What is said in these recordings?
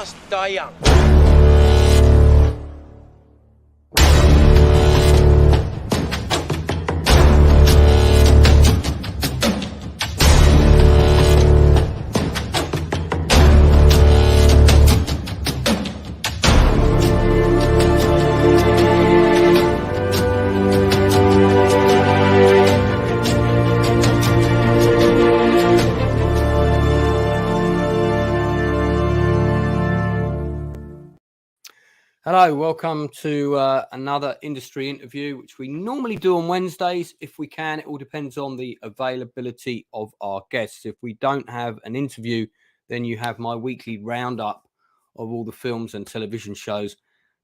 Ask Diane. Hello, welcome to another industry interview, which we normally do on Wednesdays. If we can, it all depends on the availability of our guests. If we don't have an interview, then you have my weekly roundup of all the films and television shows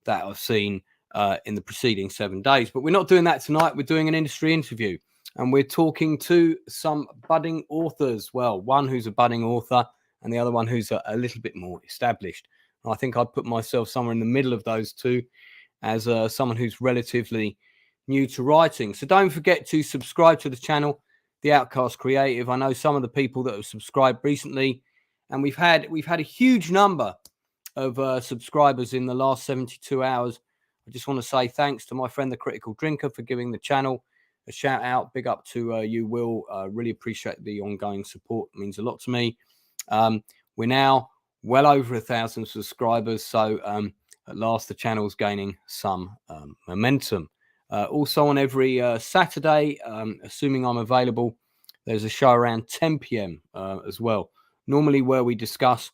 that I've seen in the preceding 7 days. But we're not doing that tonight. We're doing an industry interview, and we're talking to some budding authors. Well, one who's a budding author and the other one who's a little bit more established. I think I'd put myself somewhere in the middle of those two as someone who's relatively new to writing. So don't forget to subscribe to the channel, The Outcast Creative. I know some of the people that have subscribed recently, and we've had a huge number of subscribers in the last 72 hours. I just want to say thanks to my friend, The Critical Drinker, for giving the channel a shout out. Big up to you, Will. Really appreciate the ongoing support. It means a lot to me. We're now well over 1,000 subscribers, so at last the channel's gaining some momentum. Also on every Saturday, assuming I'm available, there's a show around 10 p.m. As well, normally where we discuss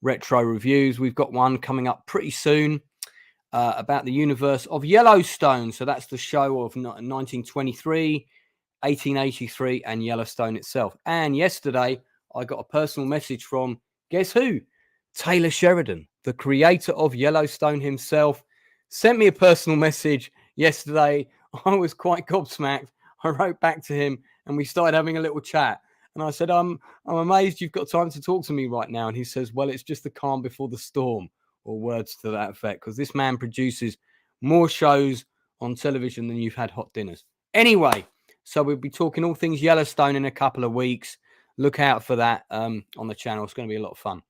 retro reviews. We've got one coming up pretty soon about the universe of Yellowstone. So that's the show of 1923, 1883 and Yellowstone itself. And yesterday I got a personal message from, guess who? Taylor Sheridan, the creator of Yellowstone himself, sent me a personal message yesterday. I was quite gobsmacked. I wrote back to him and we started having a little chat. And I said, I'm amazed you've got time to talk to me right now. And he says, well, it's just the calm before the storm, or words to that effect, because this man produces more shows on television than you've had hot dinners. Anyway, so we'll be talking all things Yellowstone in a couple of weeks. Look out for that on the channel. It's going to be a lot of fun.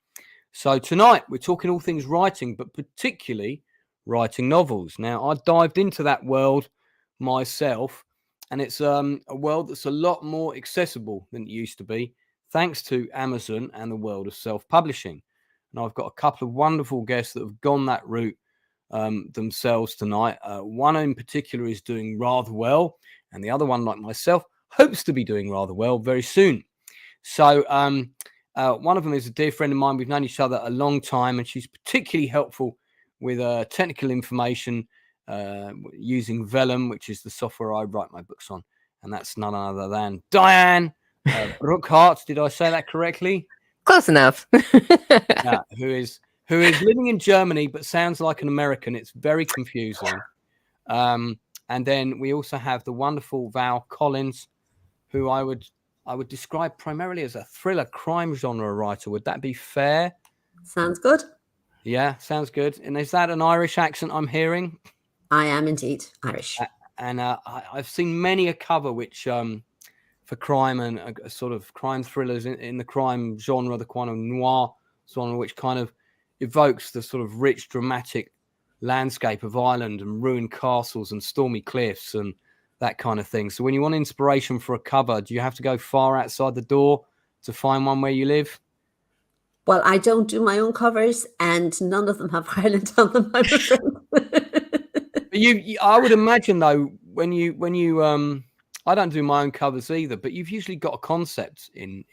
So tonight we're talking all things writing, but particularly writing novels. Now, I dived into that world myself, and it's a world that's a lot more accessible than it used to be, thanks to Amazon and the world of self-publishing. And I've got a couple of wonderful guests that have gone that route themselves tonight. One in particular is doing rather well, and the other one, like myself, hopes to be doing rather well very soon. So one of them is a dear friend of mine. We've known each other a long time, and she's particularly helpful with technical information using Vellum, which is the software I write my books on. And that's none other than Dianne Burckhardt. Did I say that correctly? Close enough. Yeah, who is living in Germany but sounds like an American. It's very confusing. And then we also have the wonderful Val Collins, who I would describe primarily as a thriller crime genre writer. Would that be fair? Sounds good. Yeah, sounds good. And is that an Irish accent I'm hearing? I am indeed Irish. And I've seen many a cover which for crime and sort of crime thrillers in the crime genre, the kind of noir genre, which kind of evokes the sort of rich, dramatic landscape of Ireland and ruined castles and stormy cliffs and that kind of thing. So when you want inspiration for a cover, do you have to go far outside the door to find one where you live? Well, I don't do my own covers, and none of them have Ireland on them, I'm afraid. I would imagine though, when you I don't do my own covers either, but you've usually got a concept in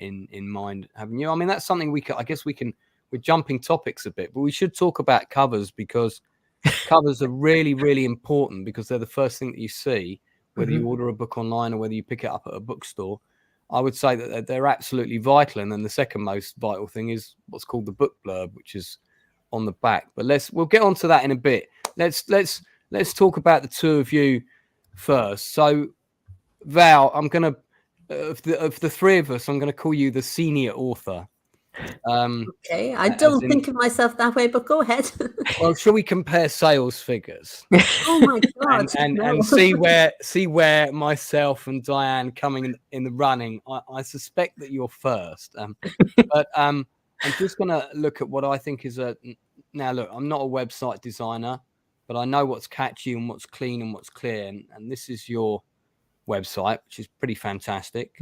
mind, haven't you? I mean, that's something we're jumping topics a bit, but we should talk about covers, because covers are really, really important, because they're the first thing that you see, whether you order a book online or whether you pick it up at a bookstore. I would say that they're absolutely vital. And then the second most vital thing is what's called the book blurb, which is on the back. But we'll get onto that in a bit. Let's talk about the two of you first. So, Val, I'm gonna of the three of us, I'm gonna call you the senior author. Okay, I don't think of myself that way, but go ahead. Well, shall we compare sales figures? Oh my God! and see where myself and Diane coming in the running. I suspect that you're first, but I'm just going to look at what I think is now look, I'm not a website designer, but I know what's catchy and what's clean and what's clear. And this is your website, which is pretty fantastic.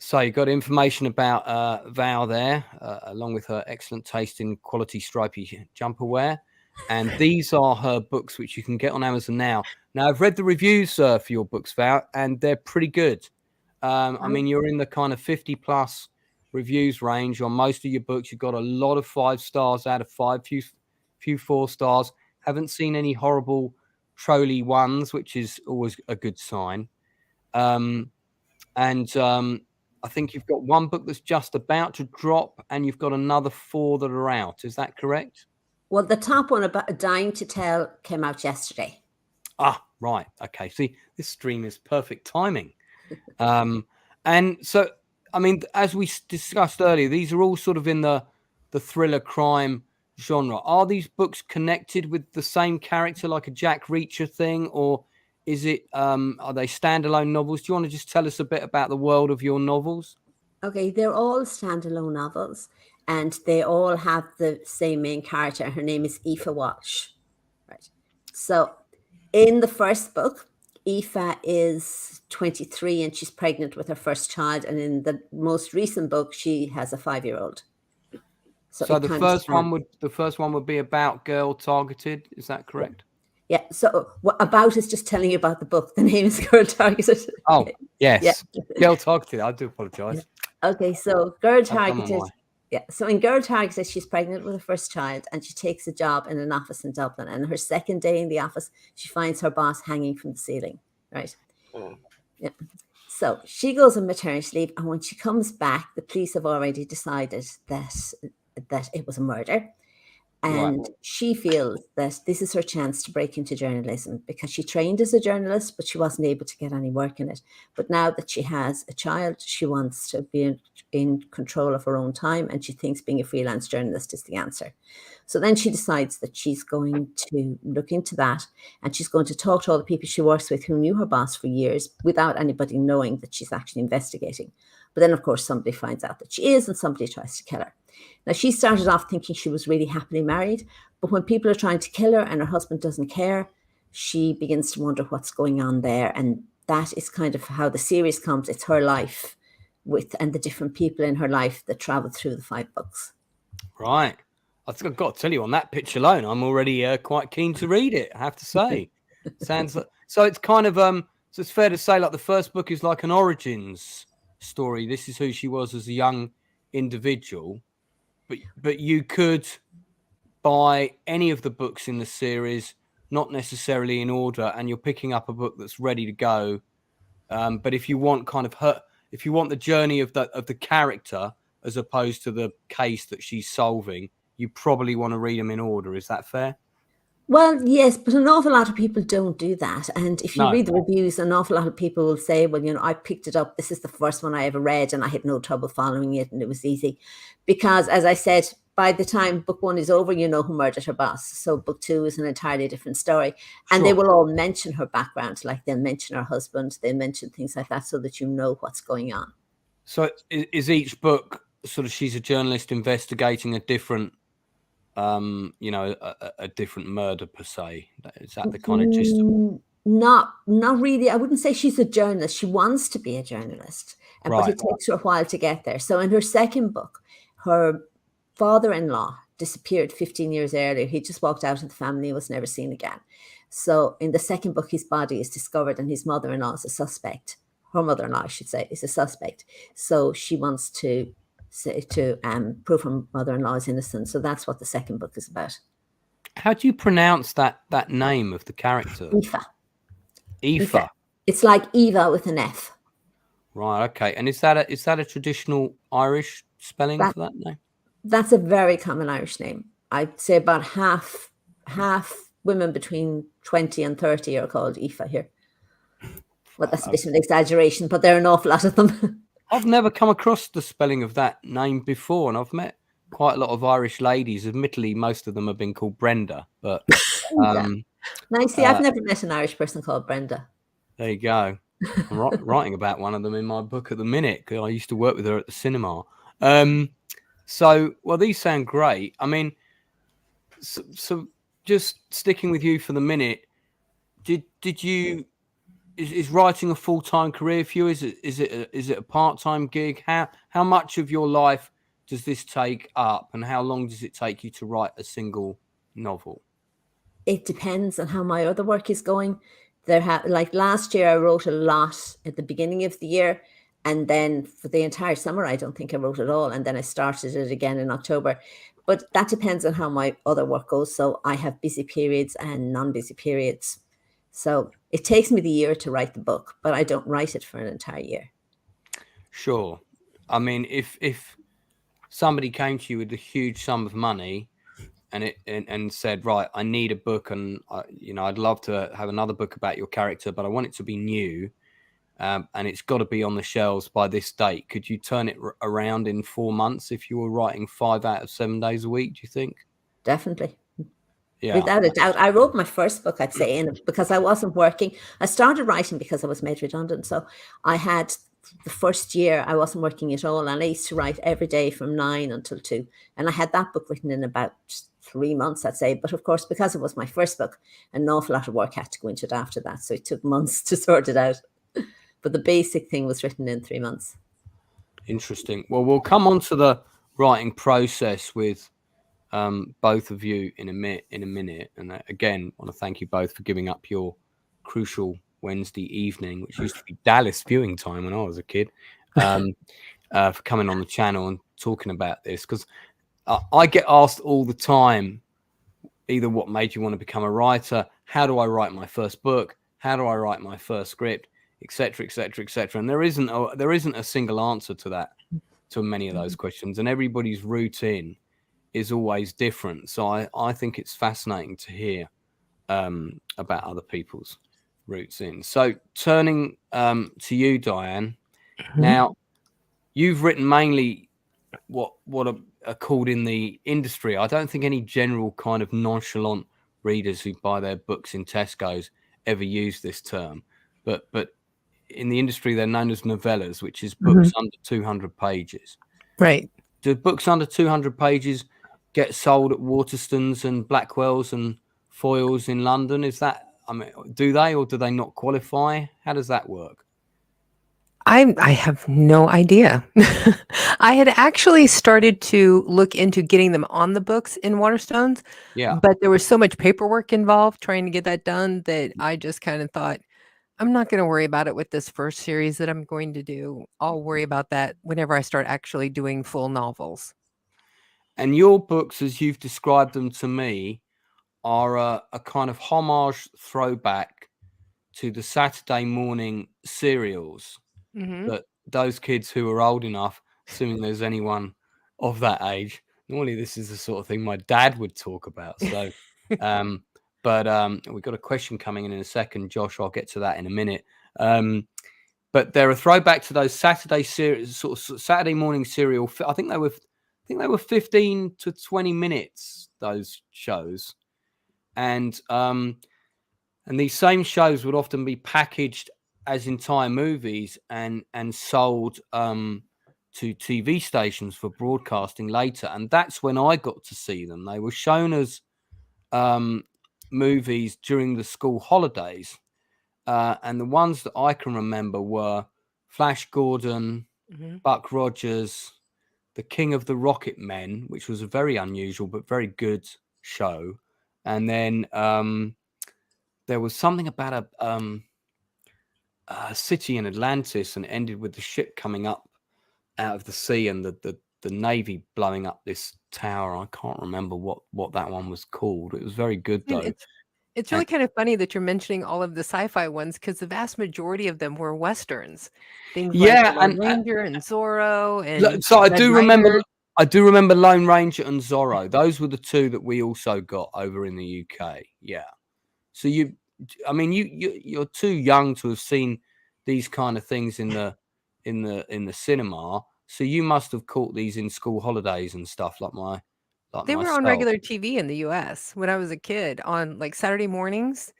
So you've got information about Val there, along with her excellent taste in quality stripy jumper wear. And these are her books, which you can get on Amazon now. Now, I've read the reviews for your books, Val, and they're pretty good. I mean, you're in the kind of 50+ reviews range on most of your books. You've got a lot of 5 stars out of 5, few 4 stars. Haven't seen any horrible trolley ones, which is always a good sign. I think you've got one book that's just about to drop, and you've got another 4 that are out. Is that correct? Well, the top one, about Dying to Tell, came out yesterday. Ah, right. Okay. See, this stream is perfect timing. And so, I mean, as we discussed earlier, these are all sort of in the thriller crime genre. Are these books connected with the same character, like a Jack Reacher thing, or is it? Are they standalone novels? Do you want to just tell us a bit about the world of your novels? Okay, they're all standalone novels, and they all have the same main character. Her name is Aoife Walsh. Right. So, in the first book, Aoife is 23 and she's pregnant with her first child. And in the most recent book, she has a 5-year-old. So the first one would be about Girl Targeted. Is that correct? Yeah. So about is just telling you about the book. The name is Girl Targeted. Oh, yes. Yeah. Girl Targeted. I do apologize. Okay. So Girl Targeted. Yeah. So in Girl Targeted, she's pregnant with her first child and she takes a job in an office in Dublin. And her second day in the office, she finds her boss hanging from the ceiling. Right. Yeah. So she goes on maternity leave. And when she comes back, the police have already decided that it was a murder. And she feels that this is her chance to break into journalism because she trained as a journalist, but she wasn't able to get any work in it. But now that she has a child, she wants to be in control of her own time. And she thinks being a freelance journalist is the answer. So then she decides that she's going to look into that. And she's going to talk to all the people she works with who knew her boss for years without anybody knowing that she's actually investigating. But then, of course, somebody finds out that she is and somebody tries to kill her. Now, she started off thinking she was really happily married, but when people are trying to kill her and her husband doesn't care, she begins to wonder what's going on there. And that is kind of how the series comes. It's her life and the different people in her life that travel through the 5 books. Right. I think I've got to tell you, on that pitch alone, I'm already quite keen to read it, I have to say. Sounds like, so it's kind of, so it's fair to say, like, the first book is like an origins story. This is who she was as a young individual. But you could buy any of the books in the series, not necessarily in order, and you're picking up a book that's ready to go. But if you want kind of if you want the journey of the character as opposed to the case that she's solving, you probably want to read them in order. Is that fair? Well, yes, but an awful lot of people don't do that. And if you read the reviews, an awful lot of people will say, well, you know, I picked it up. This is the first one I ever read and I had no trouble following it and it was easy. Because, as I said, by the time book 1 is over, you know who murdered her boss. So book 2 is an entirely different story. And they will all mention her background, like they'll mention her husband, they'll mention things like that so that you know what's going on. So is each book sort of, she's a journalist investigating a different you know, a different murder per se? Is that the kind of gist of it? Not really. I wouldn't say she's a journalist. She wants to be a journalist, but it takes her a while to get there. So in her second book, her father-in-law disappeared 15 years earlier. He just walked out of the family and was never seen again. So in the second book, his body is discovered and his mother-in-law is a suspect. Her mother-in-law, I should say, is a suspect. So she wants to prove her mother-in-law is innocent. So that's what the second book is about. How do you pronounce that name of the character? Aoife. It's like Eva with an F. Right. Okay. And is that a traditional Irish spelling for that name? That's a very common Irish name. I'd say about half women between 20 and 30 are called Aoife here. Well, that's a bit of an exaggeration, but there are an awful lot of them. I've never come across the spelling of that name before, and I've met quite a lot of Irish ladies. Admittedly, most of them have been called Brenda, but now, see, I've never met an Irish person called Brenda. There you go. I'm writing about one of them in my book at the minute because I used to work with her at the cinema. So, well, these sound great. I mean, so just sticking with you for the minute, did you is writing a full-time career for you? Is it a part-time gig? How much of your life does this take up, and how long does it take you to write a single novel? It depends on how my other work is going. Like last year, I wrote a lot at the beginning of the year, and then for the entire summer, I don't think I wrote at all. And then I started it again in October. But that depends on how my other work goes. So I have busy periods and non-busy periods. So it takes me the year to write the book, but I don't write it for an entire year. Sure. I mean, if somebody came to you with a huge sum of money and said, right, I need a book, and I'd love to have another book about your character, but I want it to be new, and it's got to be on the shelves by this date. Could you turn it around in 4 months if you were writing 5 out of 7 days a week, do you think? Definitely. Yeah. Without a doubt. I wrote my first book, I'd say, because I wasn't working. I started writing because I was made redundant. So I had the first year I wasn't working at all, and I used to write every day from 9 until 2. And I had that book written in about 3 months, I'd say. But of course, because it was my first book, an awful lot of work had to go into it after that. So it took months to sort it out. But the basic thing was written in 3 months. Interesting. Well, we'll come on to the writing process with both of you in a minute. And again, I want to thank you both for giving up your crucial Wednesday evening, which used to be Dallas viewing time when I was a kid, for coming on the channel and talking about this, because I get asked all the time, either what made you want to become a writer, how do I write my first book, how do I write my first script, etc., etc., etc. And there isn't a single answer to that, to many of those questions, and everybody's routine is always different. So I think it's fascinating to hear about other people's routes in. So turning to you, Diane. Now, you've written mainly what are called in the industry, I don't think any general kind of nonchalant readers who buy their books in Tesco's ever use this term, but in the industry they're known as novellas, which is books under 200 pages. Right. Do books under 200 pages get sold at Waterstones and Blackwells and Foyles in London? Is that, I mean, do they or do they not qualify? How does that work? I have no idea. I had actually started to look into getting them on the books in Waterstones, but there was so much paperwork involved trying to get that done that I just kind of thought, I'm not going to worry about it with this first series that I'm going to do. I'll worry about that whenever I start actually doing full novels. And your books, as you've described them to me, are a kind of homage throwback to the Saturday morning serials that those kids who are old enough, assuming there's anyone of that age, normally this is the sort of thing my dad would talk about. So, but we've got a question coming in a second, Josh. I'll get to that in a minute. But they're a throwback to those Saturday series, sort of Saturday morning serial. I think they were 15 to 20 minutes, those shows, and these same shows would often be packaged as entire movies and sold to TV stations for broadcasting later. And that's when I got to see them. They were shown as movies during the school holidays. And the ones that I can remember were Flash Gordon, Buck Rogers, The King of the Rocket Men, which was a very unusual but very good show. And then there was something about a city in Atlantis, and it ended with the ship coming up out of the sea and the Navy blowing up this tower. I can't remember what that one was called. It was very good, though. It's really kind of funny that you're mentioning all of the sci-fi ones, because the vast majority of them were Westerns. Things like Lone Ranger and Zorro. And so I do remember Lone Ranger and Zorro. Those were the two that we also got over in the UK. Yeah. So you're too young to have seen these kind of things in the cinema. So you must have caught these in school holidays and stuff they were on regular TV in the US when I was a kid. On like Saturday mornings,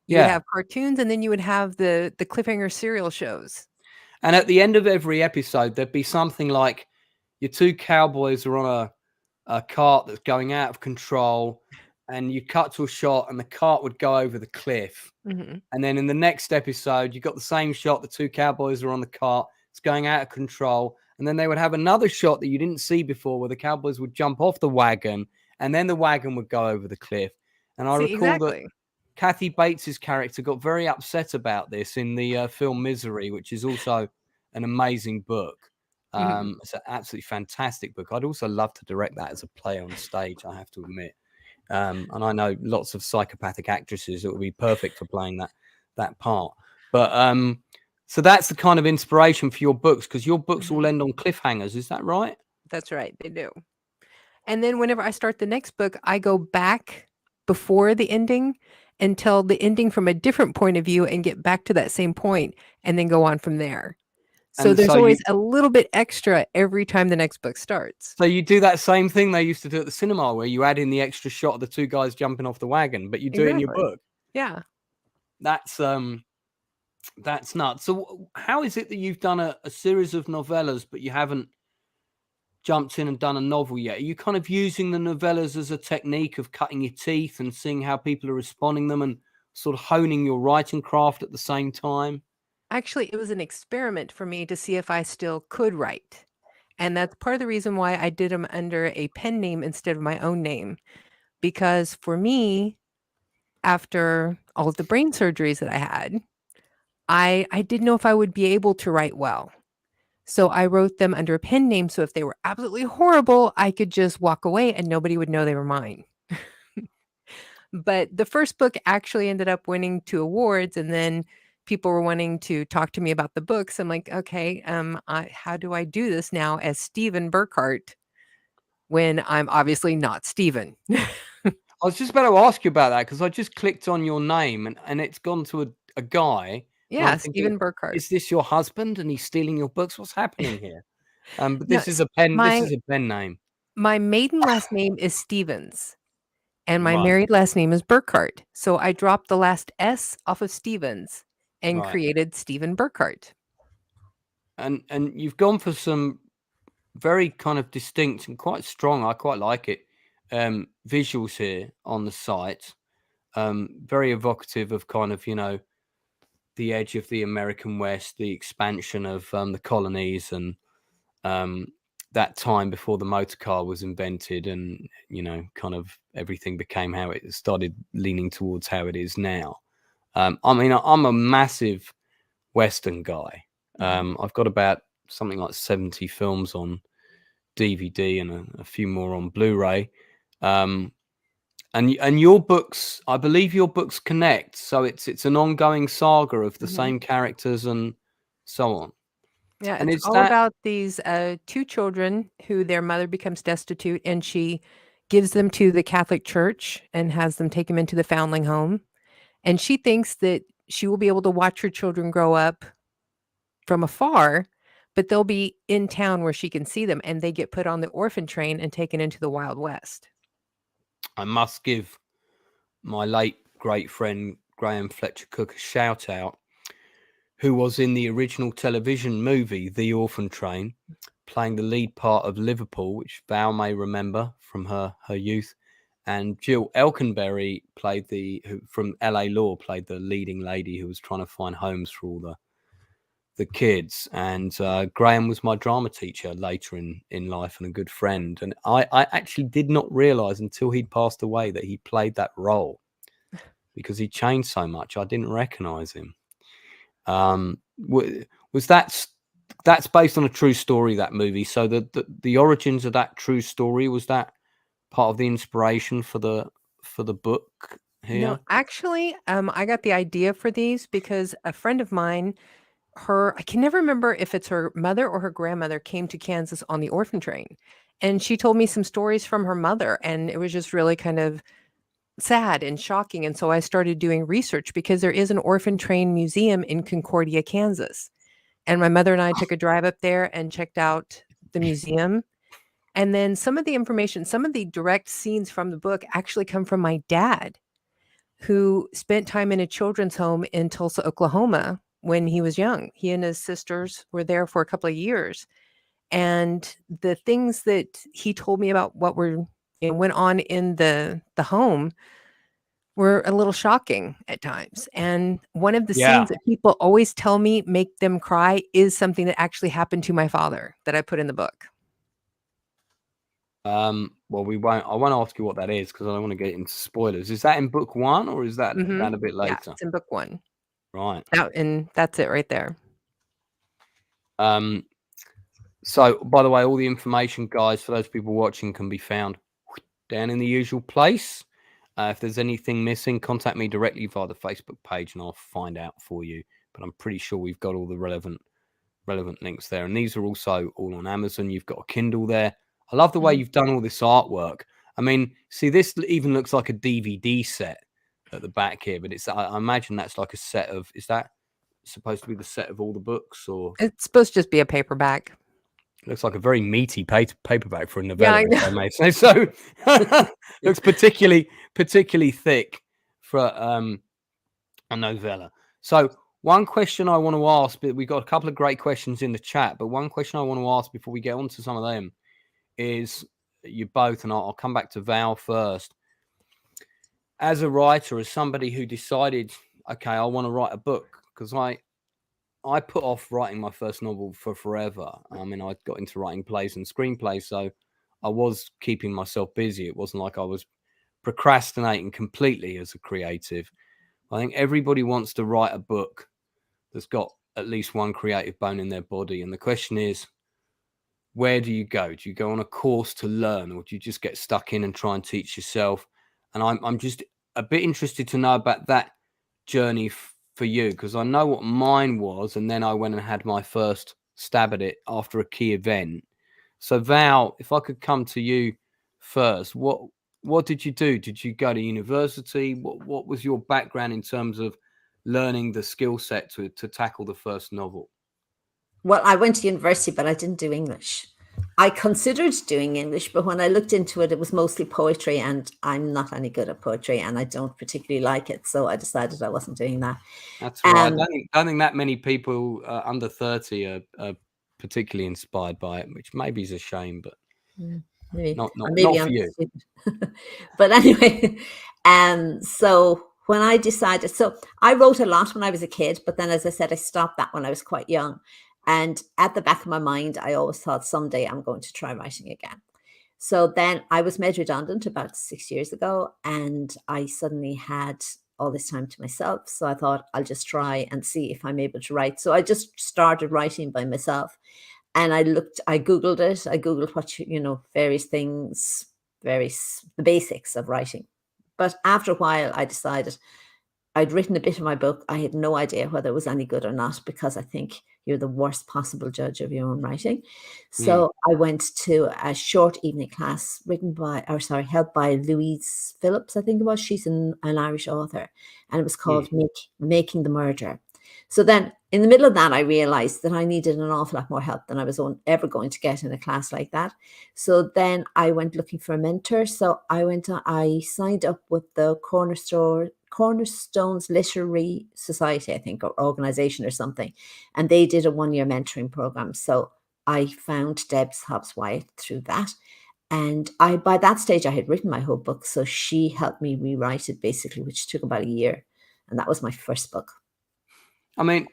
you would have cartoons, and then you would have the cliffhanger serial shows. And at the end of every episode, there'd be something like, your two cowboys are on a cart that's going out of control, and you cut to a shot and the cart would go over the cliff. Mm-hmm. And then in the next episode, you got the same shot. The two cowboys are on the cart. It's going out of control. And then they would have another shot that you didn't see before where the cowboys would jump off the wagon and then the wagon would go over the cliff. And I recall that Kathy Bates's character got very upset about this in the film Misery, which is also an amazing book. It's an absolutely fantastic book. I'd also love to direct that as a play on stage, I have to admit. And I know lots of psychopathic actresses that would be perfect for playing that part. But so that's the kind of inspiration for your books, because your books all end on cliffhangers. Is that right? That's right. They do. And then whenever I start the next book, I go back before the ending and tell the ending from a different point of view and get back to that same point and then go on from there. So there's always a little bit extra every time the next book starts. So you do that same thing they used to do at the cinema, where you add in the extra shot of the two guys jumping off the wagon, but you do it in your book. Yeah. That's nuts. So how is it that you've done a series of novellas, but you haven't jumped in and done a novel yet? Are you kind of using the novellas as a technique of cutting your teeth and seeing how people are responding them and sort of honing your writing craft at the same time? Actually, it was an experiment for me to see if I still could write. And that's part of the reason why I did them under a pen name instead of my own name. Because for me, after all of the brain surgeries that I had, I didn't know if I would be able to write well. So I wrote them under a pen name. So if they were absolutely horrible, I could just walk away and nobody would know they were mine. But the first book actually ended up winning 2 awards, and then people were wanting to talk to me about the books. I'm like, okay, how do I do this now as Stephen Burckhardt when I'm obviously not Stephen? I was just about to ask you about that, because I just clicked on your name and it's gone to a guy. Yeah, Stephen Burckhardt. Is this your husband and he's stealing your books? What's happening here? But this is a pen. This is a pen name. My maiden last name is Stevens, and my married last name is Burckhardt. So I dropped the last S off of Stevens and created Stephen Burckhardt. And you've gone for some very kind of distinct and quite strong, I quite like it, visuals here on the site. Very evocative of kind of, the edge of the American West, the expansion of the colonies, and that time before the motor car was invented, and kind of everything became how it started leaning towards how it is now. I mean, I'm a massive Western guy. I've got about something like 70 films on DVD and a few more on Blu-ray. And your books, I believe your books connect. So it's an ongoing saga of the same characters and so on. Yeah, and it's all about these 2 children who their mother becomes destitute, and she gives them to the Catholic Church and has them take them into the foundling home. And she thinks that she will be able to watch her children grow up from afar, but they'll be in town where she can see them, and they get put on the orphan train and taken into the Wild West. I must give my late great friend Graham Fletcher Cook a shout out, who was in the original television movie The Orphan Train, playing the lead part of Liverpool, which Val may remember from her youth. And Jill Elkenberry from LA Law played the leading lady who was trying to find homes for all the kids. And Graham was my drama teacher later in life and a good friend. And I actually did not realize until he'd passed away that he played that role, because he changed so much. I didn't recognize him. Was that's based on a true story, that movie? So the origins of that true story, was that part of the inspiration for the book here? No, actually, I got the idea for these because a friend of mine, I can never remember if it's her mother or her grandmother, came to Kansas on the orphan train, and she told me some stories from her mother, and it was just really kind of sad and shocking. And so I started doing research, because there is an orphan train museum in Concordia, Kansas. And my mother and I took a drive up there and checked out the museum. And then some of the information, some of the direct scenes from the book actually come from my dad, who spent time in a children's home in Tulsa, Oklahoma when he was young. He and his sisters were there for a couple of years. And the things that he told me about what went on in the home were a little shocking at times. And one of the scenes that people always tell me make them cry is something that actually happened to my father that I put in the book. Well, I won't ask you what that is because I don't want to get into spoilers. Is that in book 1 or is that a bit later? Yeah, it's in book 1. Right. And that's it right there. So, by the way, all the information, guys, for those people watching can be found down in the usual place. If there's anything missing, contact me directly via the Facebook page and I'll find out for you. But I'm pretty sure we've got all the relevant links there. And these are also all on Amazon. You've got a Kindle there. I love the way you've done all this artwork. I mean, see, this even looks like a DVD set at the back here, but I imagine that's like a set of, is that supposed to be the set of all the books, or? It's supposed to just be a paperback. Looks like a very meaty paperback for a novella, if I may say so. Looks particularly thick for a novella. So one question I want to ask, but we've got a couple of great questions in the chat, but one question I want to ask before we get on to some of them is you both, and I'll come back to Val first. As a writer, as somebody who decided, okay, I want to write a book, because I put off writing my first novel for forever. I mean, I got into writing plays and screenplays, so I was keeping myself busy. It wasn't like I was procrastinating completely as a creative. I think everybody wants to write a book that's got at least one creative bone in their body. And the question is, where do you go? Do you go on a course to learn, or do you just get stuck in and try and teach yourself? And I'm just a bit interested to know about that journey for you, because I know what mine was, and then I went and had my first stab at it after a key event. So Val, if I could come to you first, what did you do? Did you go to university? What was your background in terms of learning the skill set to tackle the first novel? Well, I went to university, but I didn't do English. I considered doing English, but when I looked into it, it was mostly poetry, and I'm not any good at poetry, and I don't particularly like it. So I decided I wasn't doing that. That's right. I don't think that many people under 30 are particularly inspired by it, which maybe is a shame, but maybe not for you. But anyway, so when I decided, so I wrote a lot when I was a kid, but then, as I said, I stopped that when I was quite young. And at the back of my mind, I always thought someday I'm going to try writing again. So then I was made redundant about 6 years ago, and I suddenly had all this time to myself. So I thought I'll just try and see if I'm able to write. So I just started writing by myself, and I Googled it. I Googled what, various things, the basics of writing. But after a while, I decided I'd written a bit of my book. I had no idea whether it was any good or not, because I think you're the worst possible judge of your own writing. So I went to a short evening class held by Louise Phillips, I think it was. She's an Irish author, and it was called Making the Murder. So then in the middle of that, I realized that I needed an awful lot more help than I was ever going to get in a class like that. So then I went looking for a mentor. So I signed up with the Cornerstones Literary Society, I think, or organization or something. And they did a 1-year mentoring program. So I found Debs Hobbs-Wyatt through that. And by that stage, I had written my whole book. So she helped me rewrite it, basically, which took about a year. And that was my first book. I mean,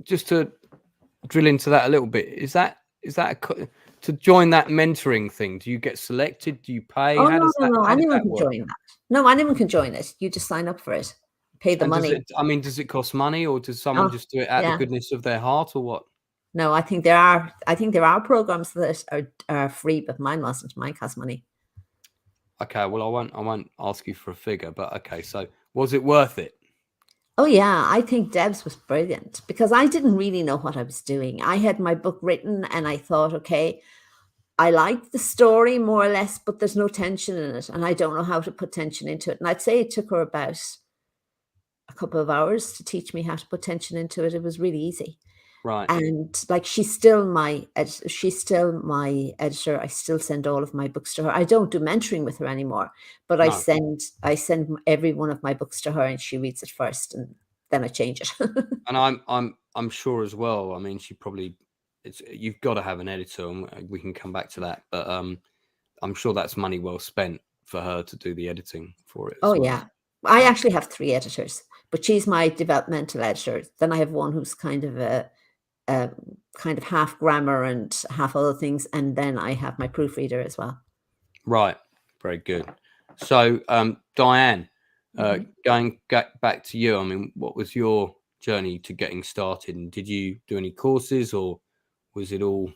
just to drill into that a little bit, is that to join that mentoring thing? Do you get selected? Do you pay? Oh, no. Anyone can join that. No, anyone can join it. You just sign up for it, pay the money. Does it cost money, or does someone just do it out of the goodness of their heart, or what? No, I think there are programs that are free, but mine wasn't. Mine cost money. Okay, well, I won't ask you for a figure, but okay. So was it worth it? Oh, yeah, I think Debs was brilliant, because I didn't really know what I was doing. I had my book written and I thought, okay, I like the story more or less, but there's no tension in it. And I don't know how to put tension into it. And I'd say it took her about a couple of hours to teach me how to put tension into it. It was really easy. Right. And she's still my editor. I still send all of my books to her. I don't do mentoring with her anymore, but I send every one of my books to her, and she reads it first, and then I change it. And I'm sure as well. I mean, she probably you've got to have an editor, and we can come back to that. But I'm sure that's money well spent for her to do the editing for it. Oh, yeah. I actually have 3 editors, but she's my developmental editor. Then I have one who's kind of half grammar and half other things. And then I have my proofreader as well. Right. Very good. So, Diane, going back to you, I mean, what was your journey to getting started? And did you do any courses, or was it all,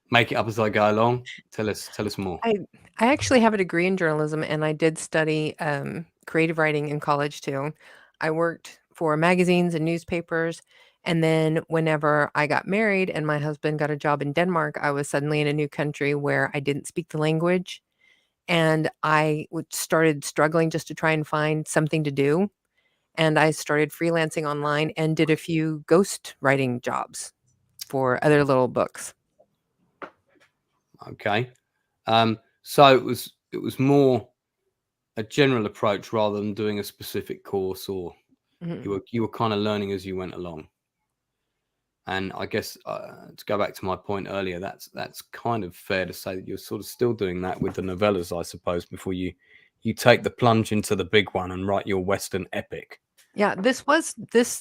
make it up as I go along? Tell us more. I actually have a degree in journalism, and I did study creative writing in college too. I worked for magazines and newspapers. And then whenever I got married and my husband got a job in Denmark, I was suddenly in a new country where I didn't speak the language. And I started struggling just to try and find something to do. And I started freelancing online and did a few ghost writing jobs for other little books. Okay. So it was more a general approach rather than doing a specific course, or you were kind of learning as you went along. And I guess to go back to my point earlier, that's kind of fair to say that you're sort of still doing that with the novellas, I suppose, before you take the plunge into the big one and write your Western epic. Yeah, this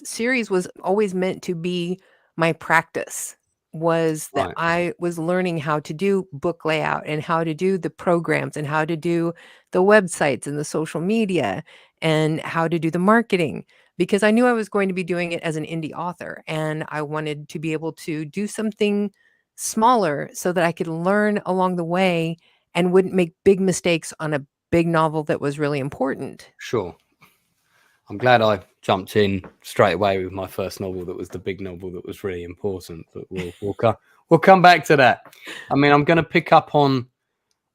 series was always meant to be my practice, was that Right. I was learning how to do book layout and how to do the programs and how to do the websites and the social media and how to do the marketing, because I knew I was going to be doing it as an indie author, and I wanted to be able to do something smaller so that I could learn along the way and wouldn't make big mistakes on a big novel that was really important. Sure. I'm glad I jumped in straight away with my first novel that was the big novel that was really important, but we'll come back to that. I mean, I'm going to pick up on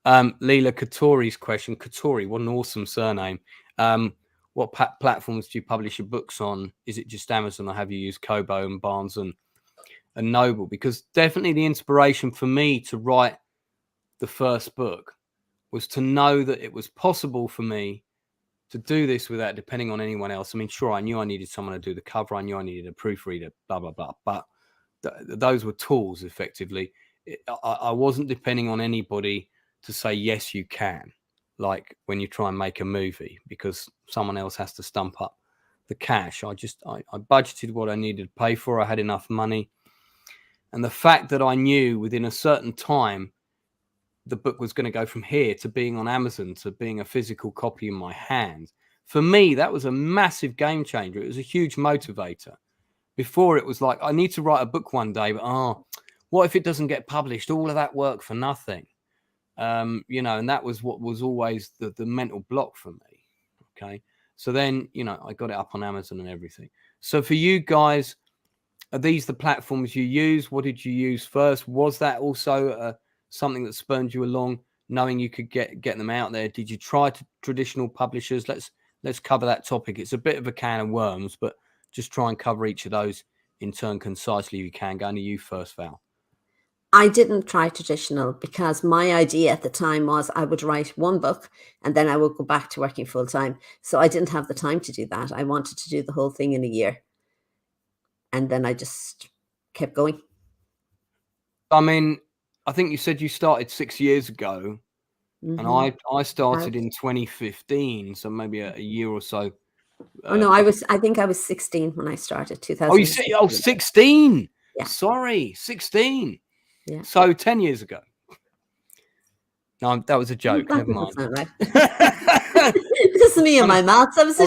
Leela Katori's question. Katori, what an awesome surname. What platforms do you publish your books on? Is it just Amazon, or have you used Kobo and Barnes and Noble? Because definitely the inspiration for me to write the first book was to know that it was possible for me to do this without depending on anyone else. I mean, sure, I knew I needed someone to do the cover. I knew I needed a proofreader, blah, blah, blah. But those were tools, effectively. I wasn't depending on anybody to say, yes, you can, like when you try and make a movie, because someone else has to stump up the cash. I budgeted what I needed to pay for. I had enough money. And the fact that I knew within a certain time the book was going to go from here to being on Amazon to being a physical copy in my hand, for me, that was a massive game changer. It was a huge motivator. Before, it was like, I need to write a book one day, but what if it doesn't get published? All of that work for nothing. And that was what was always the mental block for me. Okay. So then, I got it up on Amazon and everything. So for you guys, are these the platforms you use? What did you use first? Was that also something that spurred you along, knowing you could get them out there? Did you try to traditional publishers? Let's cover that topic. It's a bit of a can of worms, but just try and cover each of those in turn concisely if you can. Going to you first, Val. I didn't try traditional because my idea at the time was I would write one book and then I would go back to working full time. So I didn't have the time to do that. I wanted to do the whole thing in a year. And then I just kept going. I mean, I think you said you started 6 years ago, and I started in 2015, so maybe a year or so. I think I was 16 when I started. 2000. Oh, 16. Yeah. Sorry, 16. Yeah. So 10 years ago. No, that was a joke. Never mind. Right. This is me and my maths. I was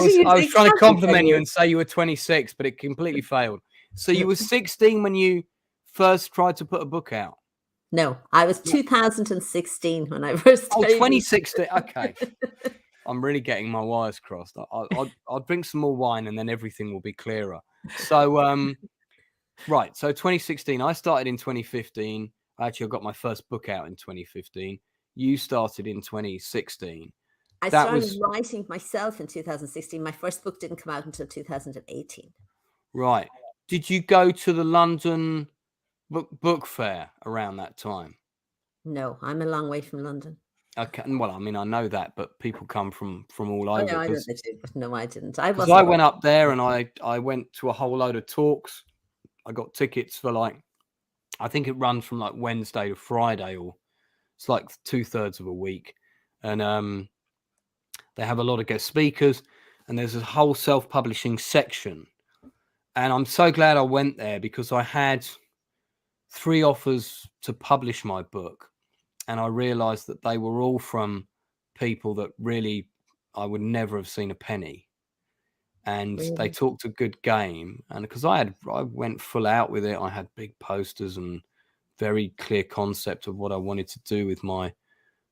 trying to compliment you and say you were 26, but it completely failed. So you were 16 when you first tried to put a book out? No, I was 2016 when I first started. 2016. Okay. I'm really getting my wires crossed. I'll drink some more wine and then everything will be clearer. So, right. So 2016, I started in 2015. Actually, I got my first book out in 2015. You started in 2016. I started writing myself in 2016. My first book didn't come out until 2018. Right. Did you go to the London book fair around that time? No, I'm a long way from London. Okay. Well, I mean, I know that, but people come from all over. I know they do, but no, I didn't. I went up there and I went to a whole load of talks. I got tickets for like, I think it runs from like Wednesday to Friday, or it's like 2/3 of a week. And they have a lot of guest speakers, and there's a whole self-publishing section. And I'm so glad I went there, because I had 3 offers to publish my book, and I realized that they were all from people that really I would never have seen a penny. And they talked a good game. And because I went full out with it, I had big posters and very clear concept of what I wanted to do with my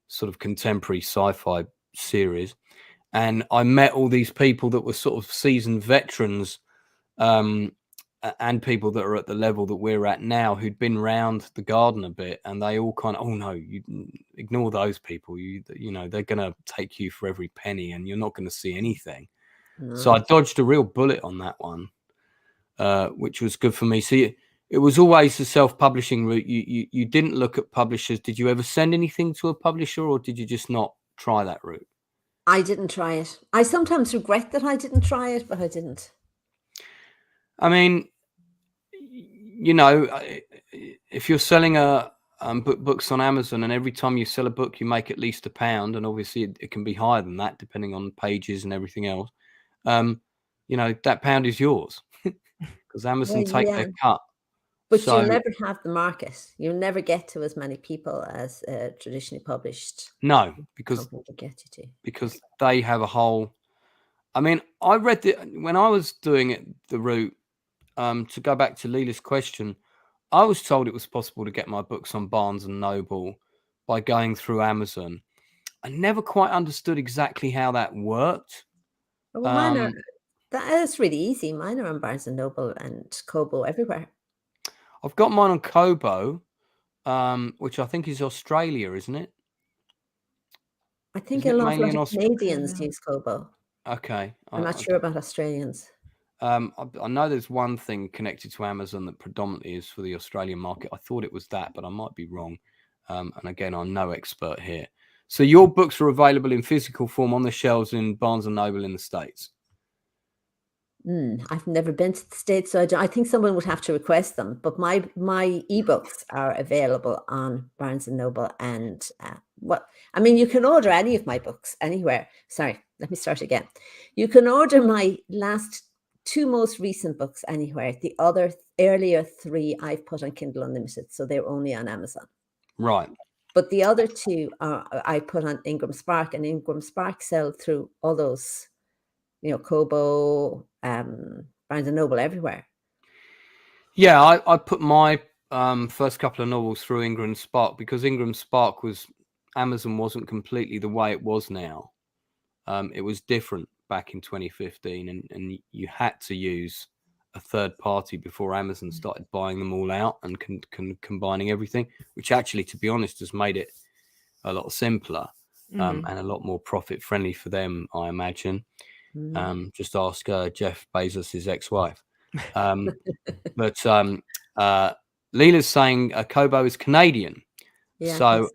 sort of contemporary sci-fi series. And I met all these people that were sort of seasoned veterans, and people that are at the level that we're at now, who'd been round the garden a bit, and they all kind of, oh no, you ignore those people. You know, they're going to take you for every penny, and you're not going to see anything. So I dodged a real bullet on that one, which was good for me. See, it was always the self-publishing route. You didn't look at publishers. Did you ever send anything to a publisher, or did you just not try that route? I didn't try it. I sometimes regret that I didn't try it, but I didn't. I mean, you know, if you're selling books on Amazon, and every time you sell a book, you make at least £1, and obviously it can be higher than that depending on pages and everything else. You know, that £1 is yours, because Amazon take their cut. But you'll never have the market. You'll never get to as many people as traditionally published. No, because they have a whole. I mean, I read when I was doing it, the route. To go back to Leela's question, I was told it was possible to get my books on Barnes and Noble by going through Amazon. I never quite understood exactly how that worked. Well, that's really easy. Mine are on Barnes and Noble and Kobo, everywhere. I've got mine on Kobo, which I think is Australia, isn't it? I think a lot of Canadians use Kobo. Okay. I'm not sure about Australians. I know there's one thing connected to Amazon that predominantly is for the Australian market. I thought it was that, but I might be wrong. And again, I'm no expert here. So your books are available in physical form on the shelves in Barnes and Noble in the States? I've never been to the States, so I think someone would have to request them. But my ebooks are available on Barnes and Noble, and I mean, you can order any of my books anywhere. Sorry, let me start again. You can order my last 2 most recent books anywhere. The other earlier 3 I've put on Kindle Unlimited, so they're only on Amazon. Right. But the other 2 I put on Ingram Spark, and Ingram Spark sell through all those, you know, Kobo, Barnes and Noble, everywhere. Yeah, I put my first couple of novels through Ingram Spark, because Ingram Spark Amazon wasn't completely the way it was now. It was different back in 2015, and you had to use a third party before Amazon started buying them all out and combining everything, which actually, to be honest, has made it a lot simpler and a lot more profit friendly for them, I imagine. Just ask Jeff Bezos' ex-wife. But Leela's saying Kobo is Canadian. Yeah, so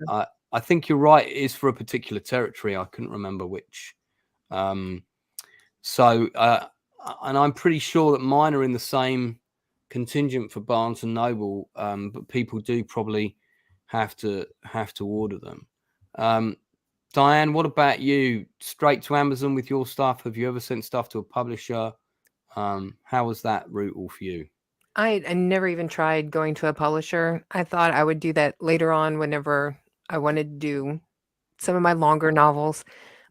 I think you're right. It is for a particular territory. I couldn't remember which. And I'm pretty sure that mine are in the same contingent for Barnes and Noble, but people do probably have to order them. Diane, what about you? Straight to Amazon with your stuff? Have you ever sent stuff to a publisher? How was that route all for you? I never even tried going to a publisher. I thought I would do that later on whenever I wanted to do some of my longer novels.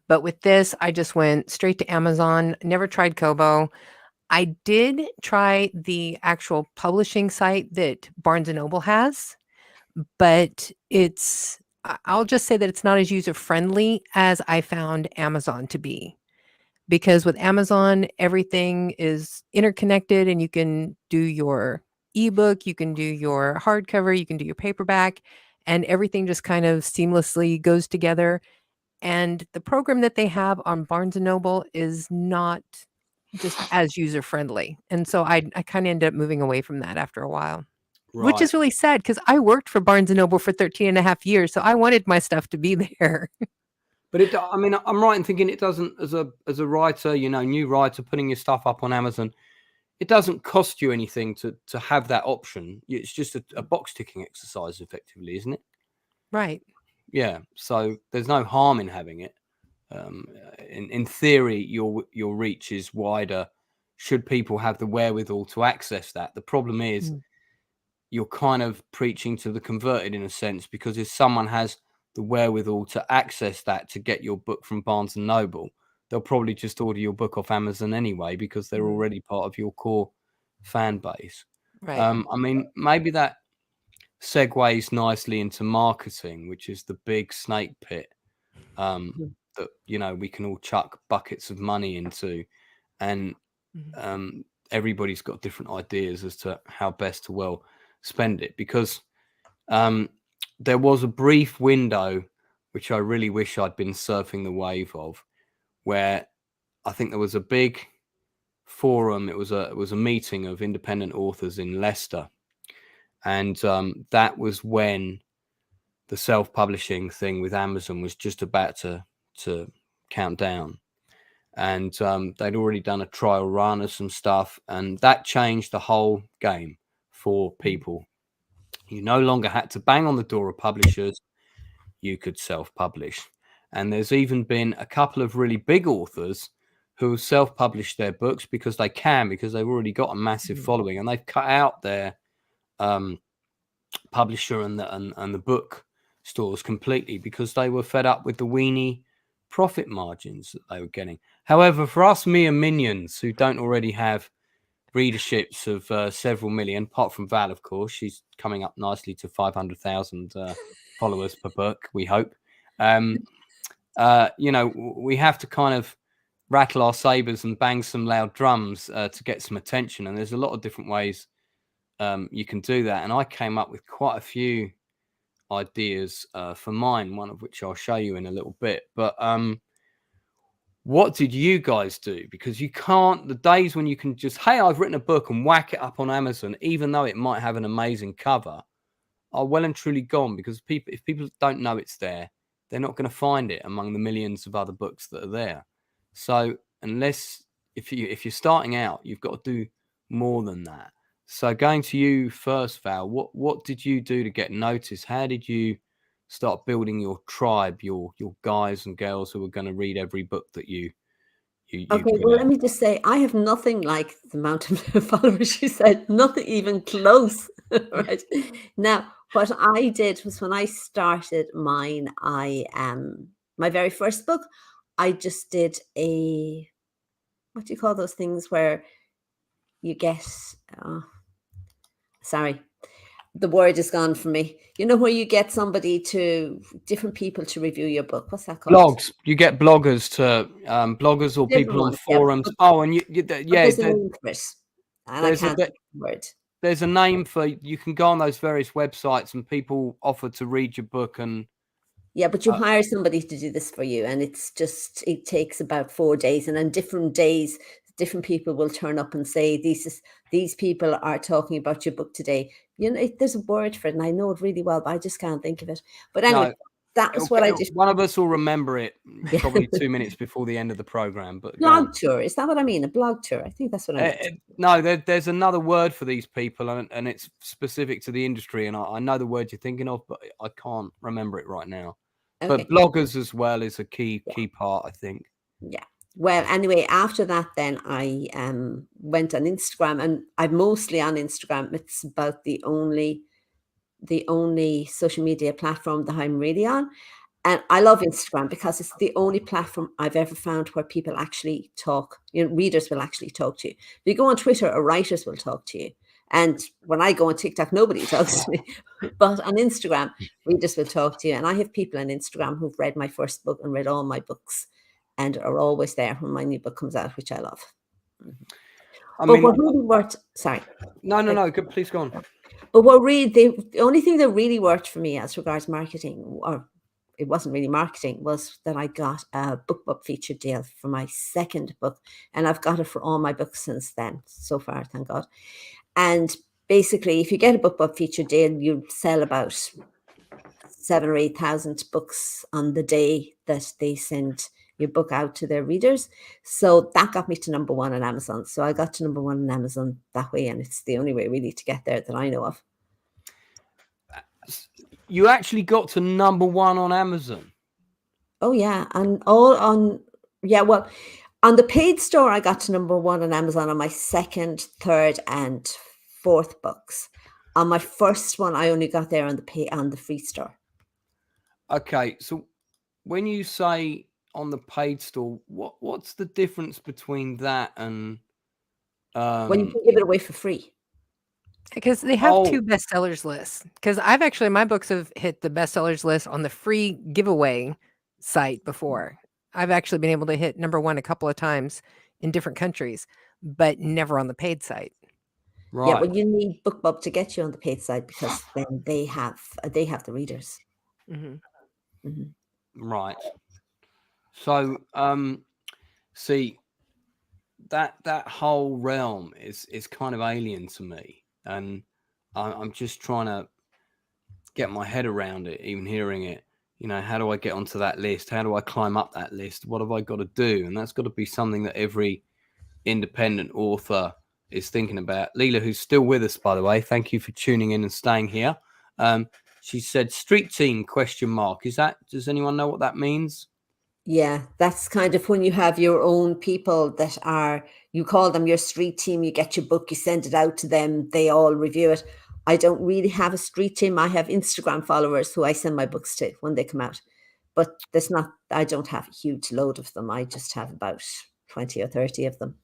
But with this, I just went straight to Amazon, never tried Kobo. I did try the actual publishing site that Barnes & Noble has, but I'll just say that it's not as user-friendly as I found Amazon to be. Because with Amazon, everything is interconnected, and you can do your ebook, you can do your hardcover, you can do your paperback, and everything just kind of seamlessly goes together. And the program that they have on Barnes & Noble is not just as user-friendly. And so I kind of ended up moving away from that after a while, which is really sad, because I worked for Barnes & Noble for 13 and a half years. So I wanted my stuff to be there. But I mean, I'm right in thinking it doesn't, as a writer, you know, new writer, putting your stuff up on Amazon, it doesn't cost you anything to have that option. It's just a box ticking exercise, effectively, isn't it? Right. Yeah. So there's no harm in having it. In theory, your reach is wider should people have the wherewithal to access that. The problem is you're kind of preaching to the converted in a sense, because if someone has the wherewithal to access that to get your book from Barnes and Noble, they'll probably just order your book off Amazon anyway, because they're already part of your core fan base. Right. I mean, maybe that segues nicely into marketing, which is the big snake pit that, you know, we can all chuck buckets of money into, and everybody's got different ideas as to how best to well spend it, because there was a brief window which I really wish I'd been surfing the wave of, where I think there was a big forum. It was a meeting of independent authors in Leicester, and that was when the self-publishing thing with Amazon was just about to count down, and they'd already done a trial run of some stuff, and that changed the whole game for people. You no longer had to bang on the door of publishers. You could self-publish. And there's even been a couple of really big authors who self-published their books because they can, because they've already got a massive following, and they've cut out their publisher and the book stores completely, because they were fed up with the weenie profit margins that they were getting. However, for us mere minions who don't already have readerships of several million, apart from Val, of course, she's coming up nicely to 500,000 followers per book, we hope. You know, we have to kind of rattle our sabers and bang some loud drums to get some attention, and there's a lot of different ways you can do that. And I came up with quite a few ideas for mine, one of which I'll show you in a little bit. But what did you guys do? Because you can't, the days when you can just, hey, I've written a book and whack it up on Amazon, even though it might have an amazing cover, are well and truly gone, because if people don't know it's there, they're not going to find it among the millions of other books that are there. So unless, if you're starting out, you've got to do more than that. So going to you first, Val, what did you do to get noticed? How did you start building your tribe, your guys and girls who are going to read every book that you okay, well, let me just say, I have nothing like the amount of followers you said, nothing even close. Right now, what I did was, when I started mine, my very first book, I just did a, what do you call those things where you get, sorry, the word is gone from me. You know, where you get different people to review your book. What's that called? Blogs. You get bloggers to bloggers or different people on forums. Yeah. Oh, and there's a name for it, and I can't think of the word. There's a name for, you can go on those various websites and people offer to read your book, and yeah, but you hire somebody to do this for you, and it takes about 4 days, and on different days, different people will turn up and say, these people are talking about your book today. You know, there's a word for it, and I know it really well, but I just can't think of it. But anyway, that was what I did. One of us will remember it probably 2 minutes before the end of the program. But blog tour, is that what I mean? A blog tour? I think that's what I mean. No, there's another word for these people, and it's specific to the industry. And I know the word you're thinking of, but I can't remember it right now. Okay. But bloggers as well is a key part, I think. Yeah. Well, anyway, after that, then I went on Instagram, and I'm mostly on Instagram. It's about the only social media platform that I'm really on. And I love Instagram because it's the only platform I've ever found where people actually talk. You know, readers will actually talk to you. If you go on Twitter, writers will talk to you. And when I go on TikTok, nobody talks to me. But on Instagram, readers will talk to you. And I have people on Instagram who've read my first book and read all my books, and are always there when my new book comes out, which I love. I mean, what really worked, sorry. No, please go on. But the only thing that really worked for me as regards marketing, or it wasn't really marketing, was that I got a BookBub featured deal for my second book. And I've got it for all my books since then, so far, thank God. And basically, if you get a BookBub featured deal, you sell about 7,000 or 8,000 books on the day that they send your book out to their readers. So that got me to #1 on Amazon. So I got to #1 on Amazon that way, and it's the only way really to get there that I know of. You actually got to #1 on Amazon? Oh yeah, and all on well, on the paid store I got to #1 on Amazon on my second, third, and fourth books. On my first one, I only got there on the free store. Okay, so when you say on the paid store, what's the difference between that and when you can give it away for free? Because they have 2 bestsellers lists. Because my books have hit the bestsellers list on the free giveaway site before. I've actually been able to hit #1 a couple of times in different countries, but never on the paid site. Right. Yeah, well, you need BookBub to get you on the paid side, because then they have the readers. Mm-hmm. Mm-hmm. Right. So, see, that whole realm is kind of alien to me, and I'm just trying to get my head around it, even hearing it. You know, how do I get onto that list? How do I climb up that list? What have I got to do? And that's got to be something that every independent author is thinking about. Leela, who's still with us, by the way, thank you for tuning in and staying here. She said street team ? Does anyone know what that means? Yeah, that's kind of when you have your own people that are, you call them your street team, you get your book, you send it out to them, they all review it. I don't really have a street team. I have Instagram followers who I send my books to when they come out. But I don't have a huge load of them. I just have about 20 or 30 of them.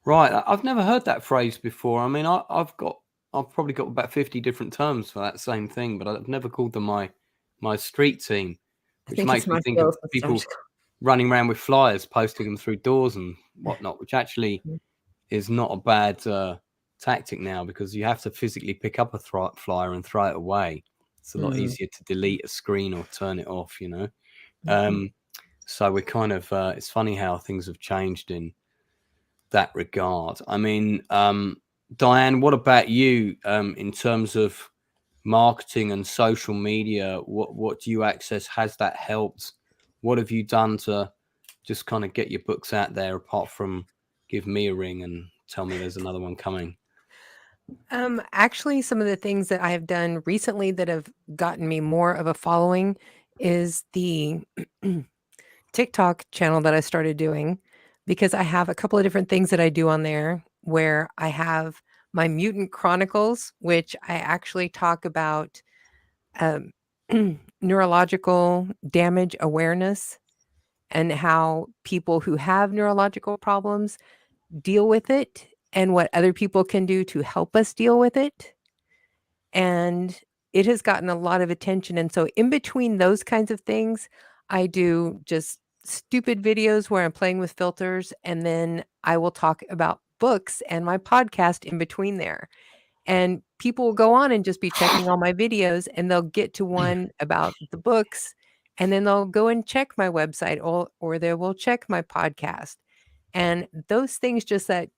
Right. I've never heard that phrase before. I mean, I've probably got about 50 different terms for that same thing, but I've never called them my street team, which makes me think of people running around with flyers, posting them through doors and whatnot, which actually is not a bad tactic now, because you have to physically pick up a flyer and throw it away. It's a lot easier to delete a screen or turn it off, you know. So we're kind of it's funny how things have changed in that regard. I mean, Diane, what about you in terms of marketing and social media? What do you access? Has that helped? What have you done to just kind of get your books out there, apart from give me a ring and tell me there's another one coming? Actually, some of the things that I have done recently that have gotten me more of a following is the TikTok channel that I started doing, because I have a couple of different things that I do on there, where I have my Mutant Chronicles, which I actually talk about neurological damage awareness and how people who have neurological problems deal with it, and what other people can do to help us deal with it. And it has gotten a lot of attention. And so in between those kinds of things, I do just stupid videos where I'm playing with filters, and then I will talk about books and my podcast in between there. And people will go on and just be checking all my videos, and they'll get to one about the books, and then they'll go and check my website, or they will check my podcast. And those things, just that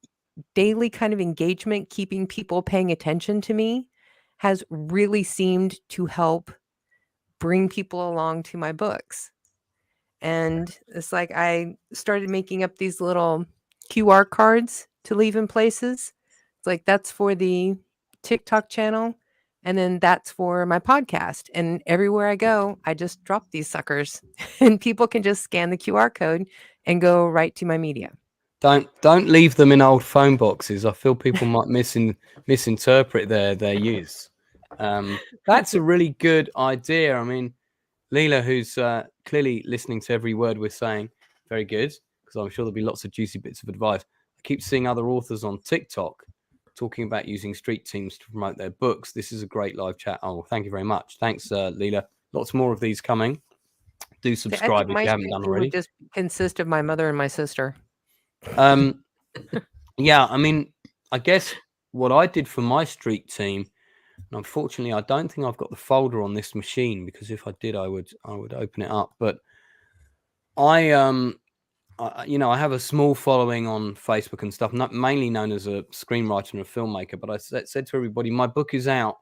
daily kind of engagement, keeping people paying attention to me, has really seemed to help bring people along to my books. And it's like I started making up these little QR cards to leave in places. It's like, that's for the TikTok channel, and then that's for my podcast. And everywhere I go, I just drop these suckers and people can just scan the QR code and go right to my media. Don't leave them in old phone boxes. I feel people might misinterpret their use. That's a really good idea. I mean, Leela, who's clearly listening to every word we're saying, very good, because I'm sure there'll be lots of juicy bits of advice. I keep seeing other authors on TikTok talking about using street teams to promote their books. This is a great live chat. Oh, thank you very much. Thanks, Leela. Lots more of these coming. Do subscribe if you haven't done already. Would just consist of my mother and my sister. Yeah, I mean, I guess what I did for my street team, and unfortunately I don't think I've got the folder on this machine, because if I did, I would open it up. But I I have a small following on Facebook and stuff, not mainly known as a screenwriter and a filmmaker. But I said to everybody, my book is out.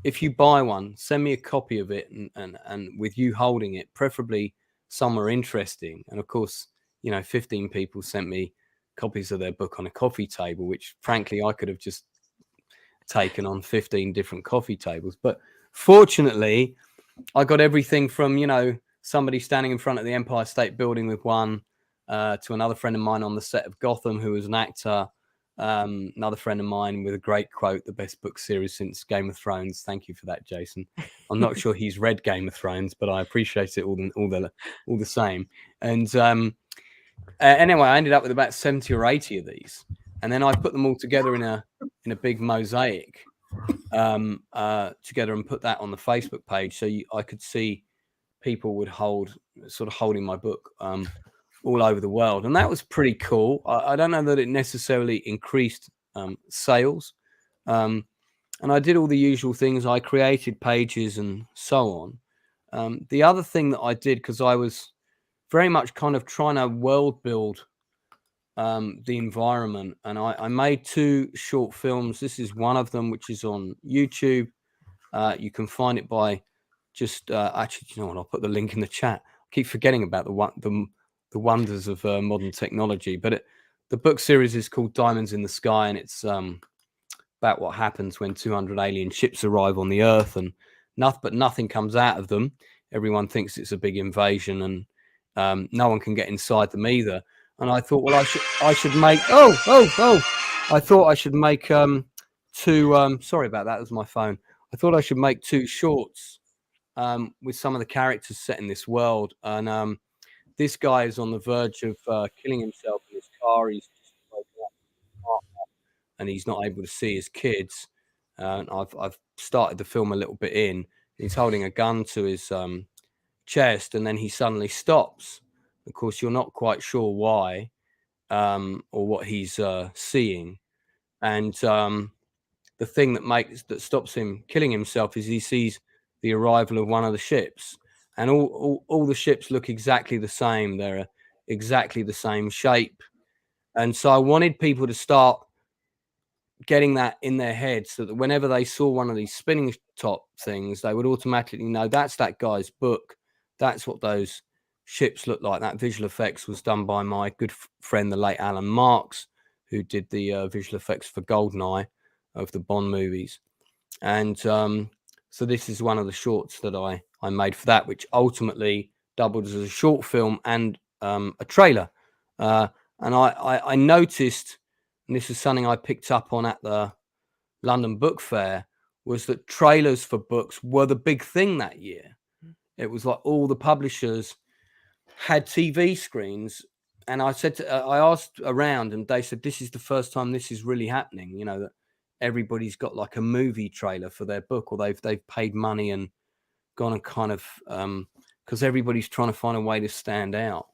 If you buy one, send me a copy of it, and with you holding it, preferably some were interesting. And of course, 15 people sent me copies of their book on a coffee table, which frankly I could have just taken on 15 different coffee tables. But fortunately, I got everything from, somebody standing in front of the Empire State Building with one, to another friend of mine on the set of Gotham who was an actor, another friend of mine with a great quote, the best book series since Game of Thrones. Thank you for that, Jason. I'm not sure he's read Game of Thrones, but I appreciate it all the same. And anyway, I ended up with about 70 or 80 of these, and then I put them all together in a big mosaic together and put that on the Facebook page, so I could see people would holding my book all over the world, and that was pretty cool. I don't know that it necessarily increased sales, and I did all the usual things. I created pages and so on. The other thing that I did, because I was very much kind of trying to world build the environment, and I made 2 short films. This is one of them, which is on YouTube. You can find it by just actually, you know what, I'll put the link in the chat. I keep forgetting about the wonders of modern technology, but the book series is called Diamonds in the Sky, and it's about what happens when 200 alien ships arrive on the Earth, and nothing comes out of them. Everyone thinks it's a big invasion, and no one can get inside them either. And I thought, well, I should make I thought I should make 2 sorry about that, was my phone. I thought I should make 2 shorts with some of the characters set in this world. And this guy is on the verge of killing himself in his car. He's just broken up, and he's not able to see his kids. I've started the film a little bit in. He's holding a gun to his chest, and then he suddenly stops. Of course, you're not quite sure why or what he's seeing. And the thing that stops him killing himself is he sees the arrival of one of the ships, and all the ships look exactly the same. They're exactly the same shape. And so I wanted people to start getting that in their heads, so that whenever they saw one of these spinning top things, they would automatically know that's that guy's book. That's what those ships look like. That visual effects was done by my good friend, the late Alan Marks, who did the visual effects for Goldeneye of the Bond movies. And so this is one of the shorts that I made for that, which ultimately doubled as a short film and a trailer. And I noticed, and this is something I picked up on at the London Book Fair, was that trailers for books were the big thing that year. It was like all the publishers had TV screens, and I asked around, and they said this is the first time this is really happening. That everybody's got like a movie trailer for their book, or they've paid money and gone and kind of because everybody's trying to find a way to stand out.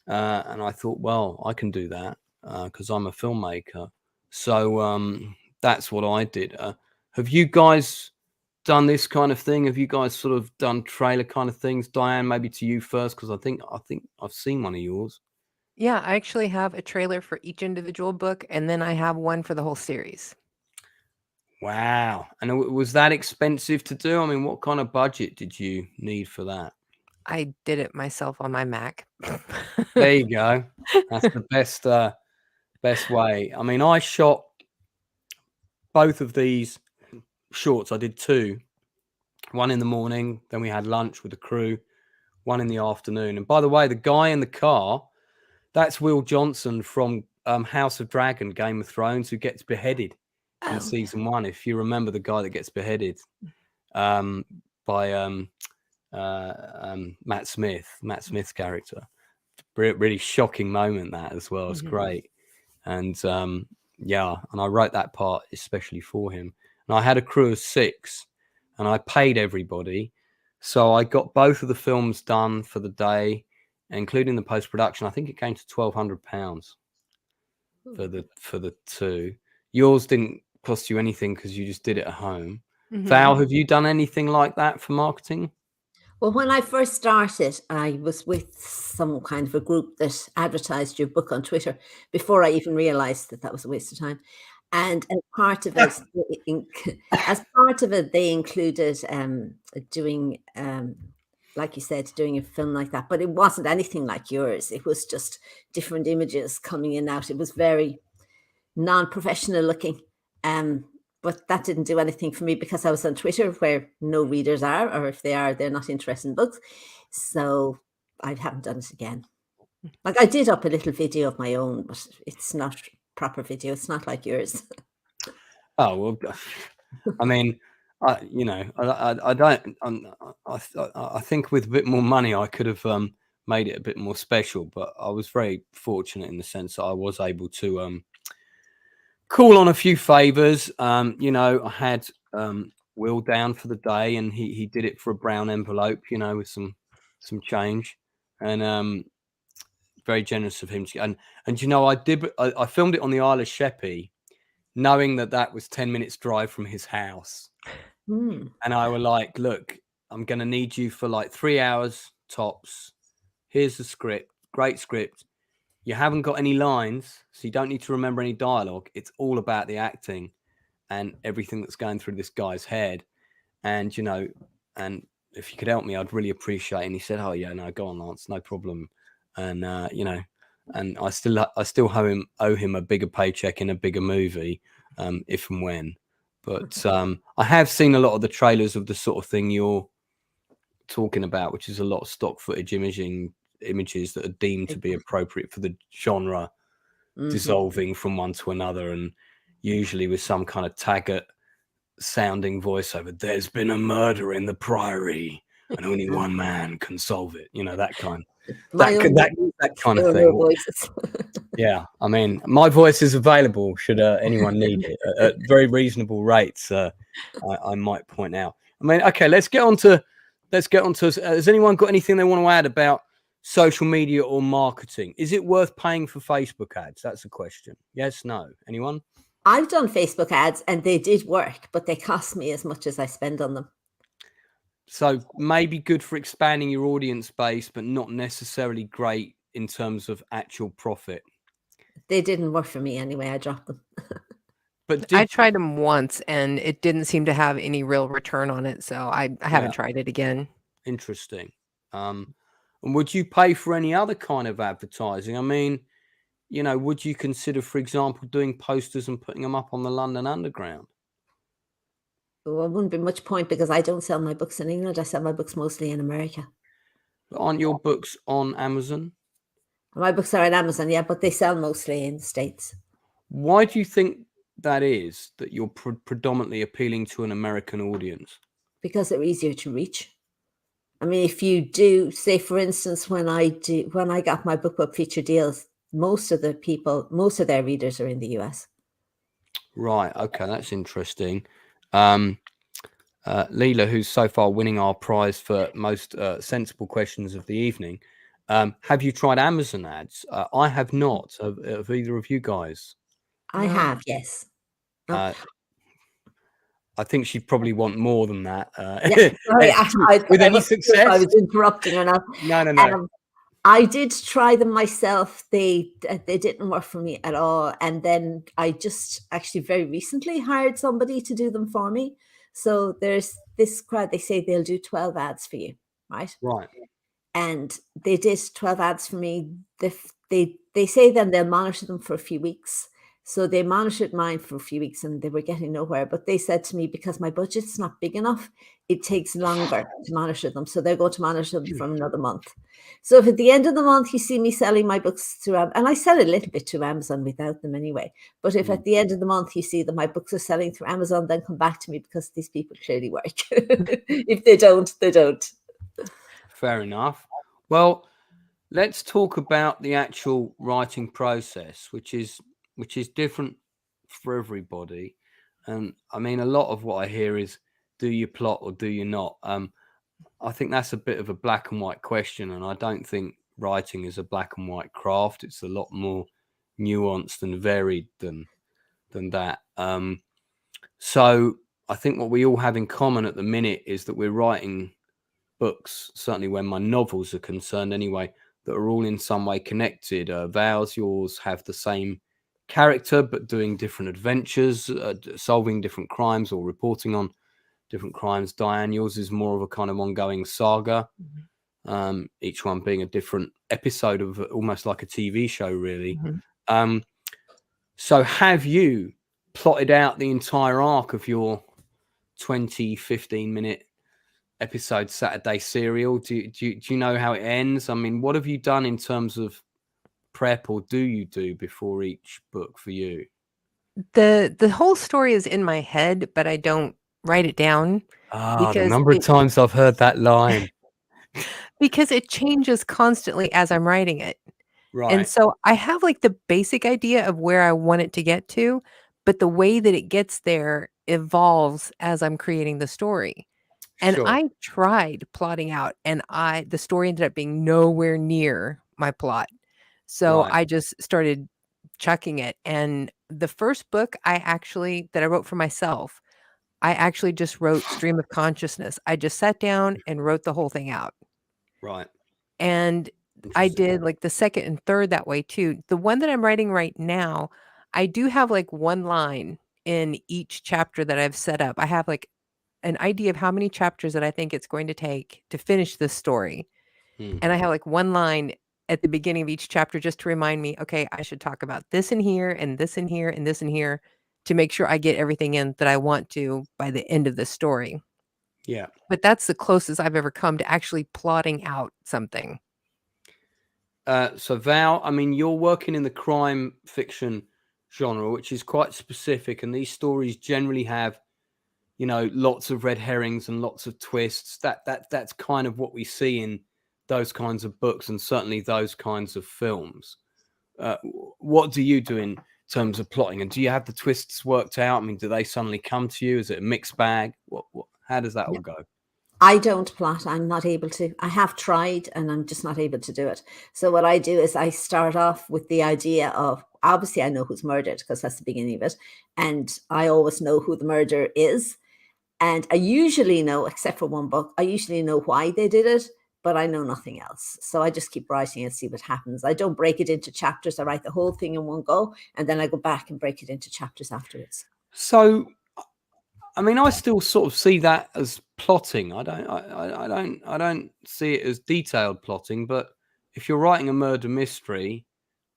And I thought, well, I can do that because I'm a filmmaker. So that's what I did. Have you guys done this kind of thing? Have you guys sort of done trailer kind of things? Diane, maybe to you first, because I think I've seen one of yours. Yeah, I actually have a trailer for each individual book, and then I have one for the whole series. Wow. And was that expensive to do? I mean, what kind of budget did you need for that? I did it myself on my Mac. There you go. That's the best way. I mean, I shot both of these shorts. I did 2, one in the morning, then we had lunch with the crew, one in the afternoon. And by the way, the guy in the car, that's Wil Johnson from House of Dragon, Game of Thrones, who gets beheaded in season 1. If you remember the guy that gets beheaded by Matt Smith's character. Really shocking moment, that as well. It's great. And yeah, and I wrote that part especially for him. And I had a crew of 6, and I paid everybody. So I got both of the films done for the day, including the post-production. I think it came to £1,200 for the 2. Yours didn't cost you anything because you just did it at home. Val, have you done anything like that for marketing? Well, when I first started, I was with some kind of a group that advertised your book on Twitter before I even realized that was a waste of time. And as part of it, they included doing like you said, doing a film like that, but it wasn't anything like yours. It was just different images coming in and out. It was very non-professional looking. But that didn't do anything for me because I was on Twitter where no readers are, or if they are, they're not interested in books. So I haven't done it again. Like I did up a little video of my own, but it's not proper video. It's not like yours. Oh, well, I mean, I think with a bit more money, I could have made it a bit more special, but I was very fortunate in the sense that I was able to call on a few favors. I had Wil down for the day, and he did it for a brown envelope, with some change, and very generous of him. And I filmed it on the Isle of Sheppey, knowing that was 10 minutes drive from his house. And I were like, look, I'm going to need you for like 3 hours tops. Here's the script, great script. You haven't got any lines, so you don't need to remember any dialogue. It's all about the acting and everything that's going through this guy's head. And, and if you could help me, I'd really appreciate it. And he said, oh yeah, no, go on, Lance, no problem. And, and I still owe him a bigger paycheck in a bigger movie, if and when. But I have seen a lot of the trailers of the sort of thing you're talking about, which is a lot of stock footage images that are deemed to be appropriate for the genre, dissolving from one to another, and usually with some kind of Taggart sounding voiceover. There's been a murder in the Priory, and only one man can solve it. That kind. That kind of thing. Yeah, I mean, my voice is available should anyone need it at very reasonable rates. I might point out. I mean, okay, let's get on to. Has anyone got anything they want to add about social media or marketing? Is it worth paying for Facebook ads? That's the question. Yes, no. Anyone? I've done Facebook ads and they did work, but they cost me as much as I spend on them. So maybe good for expanding your audience base, but not necessarily great in terms of actual profit. They didn't work for me anyway. I dropped them. But I tried them once and it didn't seem to have any real return on it. So I haven't tried it again. Interesting. And would you pay for any other kind of advertising? I mean, would you consider, for example, doing posters and putting them up on the London Underground? Well, it wouldn't be much point because I don't sell my books in England. I sell my books mostly in America. But aren't your books on Amazon? My books are on Amazon, yeah, but they sell mostly in the States. Why do you think that is, that you're predominantly appealing to an American audience? Because they're easier to reach. I mean, if you do, say, for instance, when I got my BookBub feature deals, most of their readers are in the US. Right. Okay. That's interesting. Leela, who's so far winning our prize for most sensible questions of the evening. Have you tried Amazon ads? I have not. Have either of you guys? I have, yes. I think she'd probably want more than that. Yeah, sorry, with any success? I was interrupting or not. No. I did try them myself. They didn't work for me at all. And then I just actually very recently hired somebody to do them for me. So there's this crowd, they say they'll do 12 ads for you, right? Right. And they did 12 ads for me. They say then they'll monitor them for a few weeks. So they monitored mine for a few weeks and they were getting nowhere. But they said to me, because my budget's not big enough, it takes longer to monitor them. So they're going to monitor them for another month. So if at the end of the month you see me selling my books through, and I sell a little bit to Amazon without them anyway. But if at the end of the month you see that my books are selling through Amazon, then come back to me because these people clearly work. If they don't, they don't. Fair enough. Well, let's talk about the actual writing process, which is different for everybody. And I mean, a lot of what I hear is, do you plot or do you not? I think that's a bit of a black and white question. And I don't think writing is a black and white craft. It's a lot more nuanced and varied than that. So I think what we all have in common at the minute is that we're writing books, certainly when my novels are concerned anyway, that are all in some way connected. Val's, yours have the same character but doing different adventures, solving different crimes or reporting on different crimes. Diane, yours is more of a kind of ongoing saga, each one being a different episode of almost like a TV show, really. So have you plotted out the entire arc of your 15-minute episode Saturday serial? Do you know how it ends? I mean, what have you done in terms of prep, or do you do before each book for you? The whole story is in my head, but I don't write it down. The number of times I've heard that line. Because it changes constantly as I'm writing it. Right. And so I have like the basic idea of where I want it to get to, but the way that it gets there evolves as I'm creating the story. And I tried plotting out, and the story ended up being nowhere near my plot. So I just started chucking it. And the first book that I wrote for myself, I actually just wrote stream of consciousness. I just sat down and wrote the whole thing out. Right. And I did like the second and third that way too. The one that I'm writing right now, I do have like one line in each chapter that I've set up. I have like an idea of how many chapters that I think it's going to take to finish this story. And I have like one line at the beginning of each chapter just to remind me, okay, I should talk about this in here and this in here and this in here to make sure I get everything in that I want to by the end of the story. Yeah. But that's the closest I've ever come to actually plotting out something. So Val, I mean, you're working in the crime fiction genre, which is quite specific, and these stories generally have, you know, lots of red herrings and lots of twists. That's kind of what we see in those kinds of books, and certainly those kinds of films. What do you do in terms of plotting, and do you have the twists worked out? I mean, do they suddenly come to you? Is it a mixed bag? How does that all go? I don't plot. I'm not able to. I have tried and I'm just not able to do it. So what I do is I start off with the idea of, obviously I know who's murdered because that's the beginning of it. And I always know who the murderer is. And I usually know, except for one book, I usually know why they did it, but I know nothing else. So I just keep writing and see what happens. I don't break it into chapters. I write the whole thing in one go, and then I go back and break it into chapters afterwards. So, I mean, I still sort of see that as plotting. I don't see it as detailed plotting. But if you're writing a murder mystery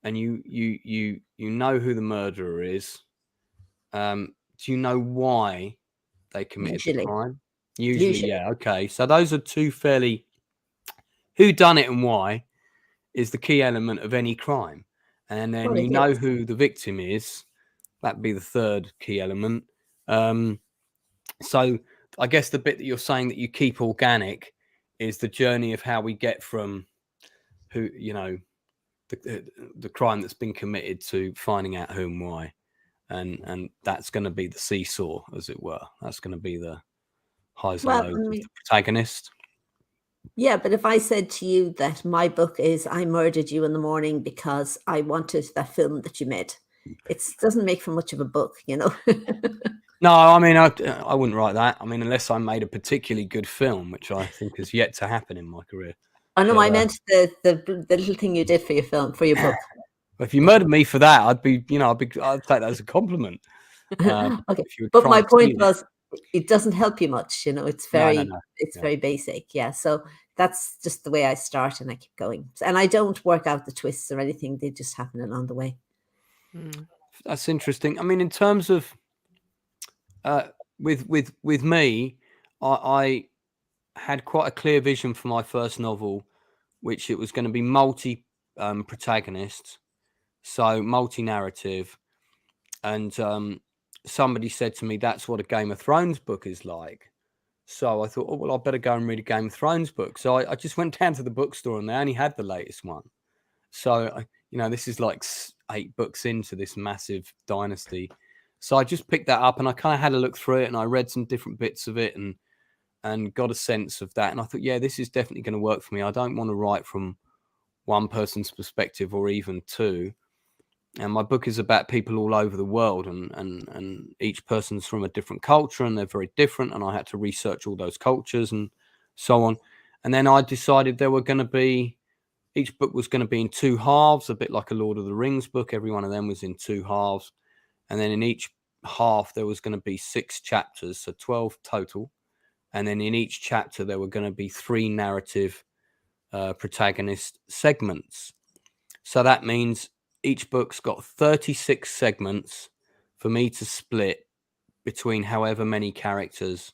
and you know who the murderer is, do you know why they committed the crime? Usually, yeah. Okay, so those are two fairly, who done it and why is the key element of any crime, and then you know who the victim is. That'd be the third key element. So I guess the bit that you're saying that you keep organic is the journey of how we get from who, you know, the crime that's been committed to finding out who and why. And that's going to be the seesaw, as it were. That's going to be the highs and lows of the protagonist. Yeah, but if I said to you that my book is I murdered you in the morning because I wanted that film that you made, it doesn't make for much of a book, you know. No, I mean, I wouldn't write that. I mean, unless I made a particularly good film, which I think has yet to happen in my career. I know, I meant the little thing you did for your film, for your book. If you murdered me for that, I'd take that as a compliment. Okay, but my point was, it doesn't help you much, you know. It's very, very basic, yeah. So that's just the way I start, and I keep going. And I don't work out the twists or anything; they just happen along the way. That's interesting. I mean, in terms of with me, I had quite a clear vision for my first novel, which it was going to be multi protagonist, so multi-narrative. And somebody said to me, that's what a Game of Thrones book is like. So I thought, oh, well, I better go and read a Game of Thrones book. So I just went down to the bookstore, and they only had the latest one. So, you know, this is like 8 books into this massive dynasty. So I just picked that up, and I kind of had a look through it, and I read some different bits of it and got a sense of that. And I thought, yeah, this is definitely going to work for me. I don't want to write from one person's perspective or even two. And my book is about people all over the world, and each person's from a different culture, and they're very different. And I had to research all those cultures and so on. And then I decided each book was going to be in 2 halves, a bit like a Lord of the Rings book. Every one of them was in 2 halves. And then in each half, there was going to be 6 chapters, so 12 total. And then in each chapter, there were going to be 3 narrative protagonist segments. So that means each book's got 36 segments for me to split between however many characters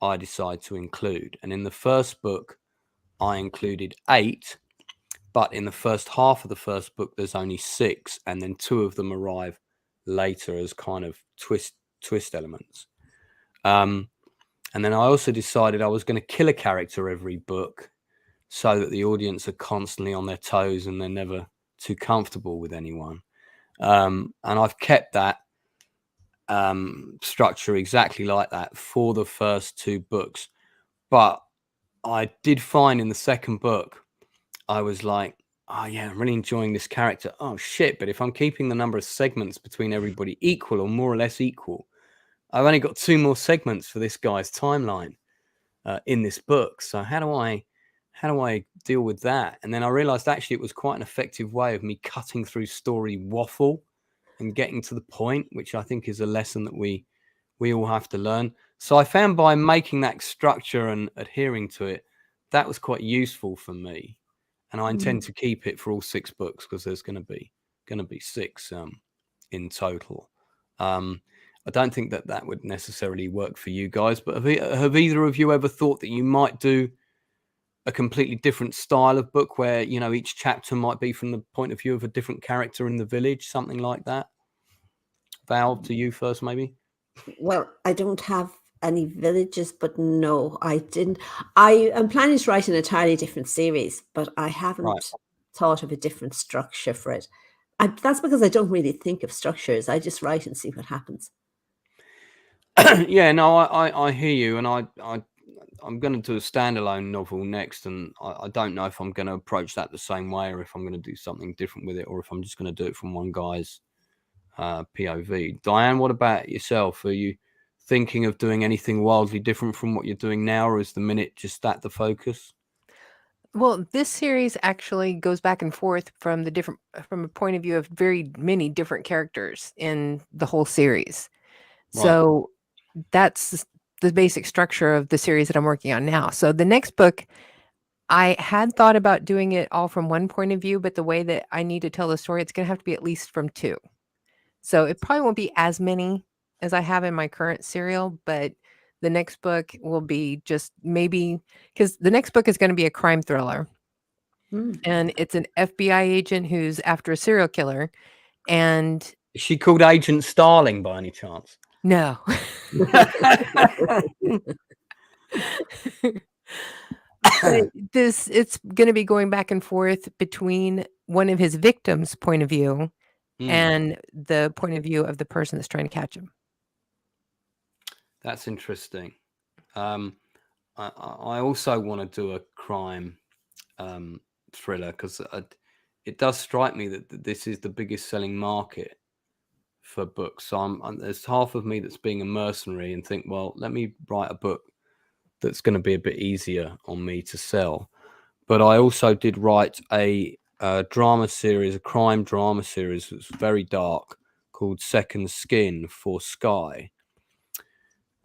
I decide to include. And in the first book, I included 8, but in the first half of the first book, there's only 6, and then 2 of them arrive later as kind of twist elements. And then I also decided I was going to kill a character every book so that the audience are constantly on their toes and they're never too comfortable with anyone. And I've kept that structure exactly like that for the first 2 books. But I did find in the second book, I was like, oh yeah, I'm really enjoying this character. Oh shit, but if I'm keeping the number of segments between everybody equal or more or less equal, I've only got 2 more segments for this guy's timeline in this book. So how do I deal with that? And then I realized actually it was quite an effective way of me cutting through story waffle and getting to the point, which I think is a lesson that we all have to learn. So I found by making that structure and adhering to it, that was quite useful for me. And I intend to keep it for all 6 books because there's going to be 6 in total. I don't think that would necessarily work for you guys, but have either of you ever thought that you might do a completely different style of book where, you know, each chapter might be from the point of view of a different character in the village, something like that? Val, to you first, maybe. Well, I don't have any villages, but no, I didn't. I am planning to write an entirely different series, but I haven't thought of a different structure for it. That's because I don't really think of structures. I just write and see what happens. Yeah, no, I hear you, and I'm going to do a standalone novel next, and I don't know if I'm going to approach that the same way, or if I'm going to do something different with it, or if I'm just going to do it from one guy's POV. Diane, what about yourself? Are you thinking of doing anything wildly different from what you're doing now, or is the minute just that the focus? Well, this series actually goes back and forth from a point of view of very many different characters in the whole series. Right. So that's the basic structure of the series that I'm working on now. So the next book, I had thought about doing it all from one point of view, but the way that I need to tell the story, it's going to have to be at least from 2. So it probably won't be as many as I have in my current serial, but the next book will be just maybe, because the next book is going to be a crime thriller. And it's an FBI agent who's after a serial killer. And is she called Agent Starling by any chance? No. It's going to be going back and forth between one of his victims' point of view and the point of view of the person that's trying to catch him. That's interesting. I also want to do a crime thriller because it does strike me that this is the biggest selling market for books. So there's half of me that's being a mercenary and think, well, let me write a book that's going to be a bit easier on me to sell. But I also did write a drama series, a crime drama series that's very dark called Second Skin for Sky.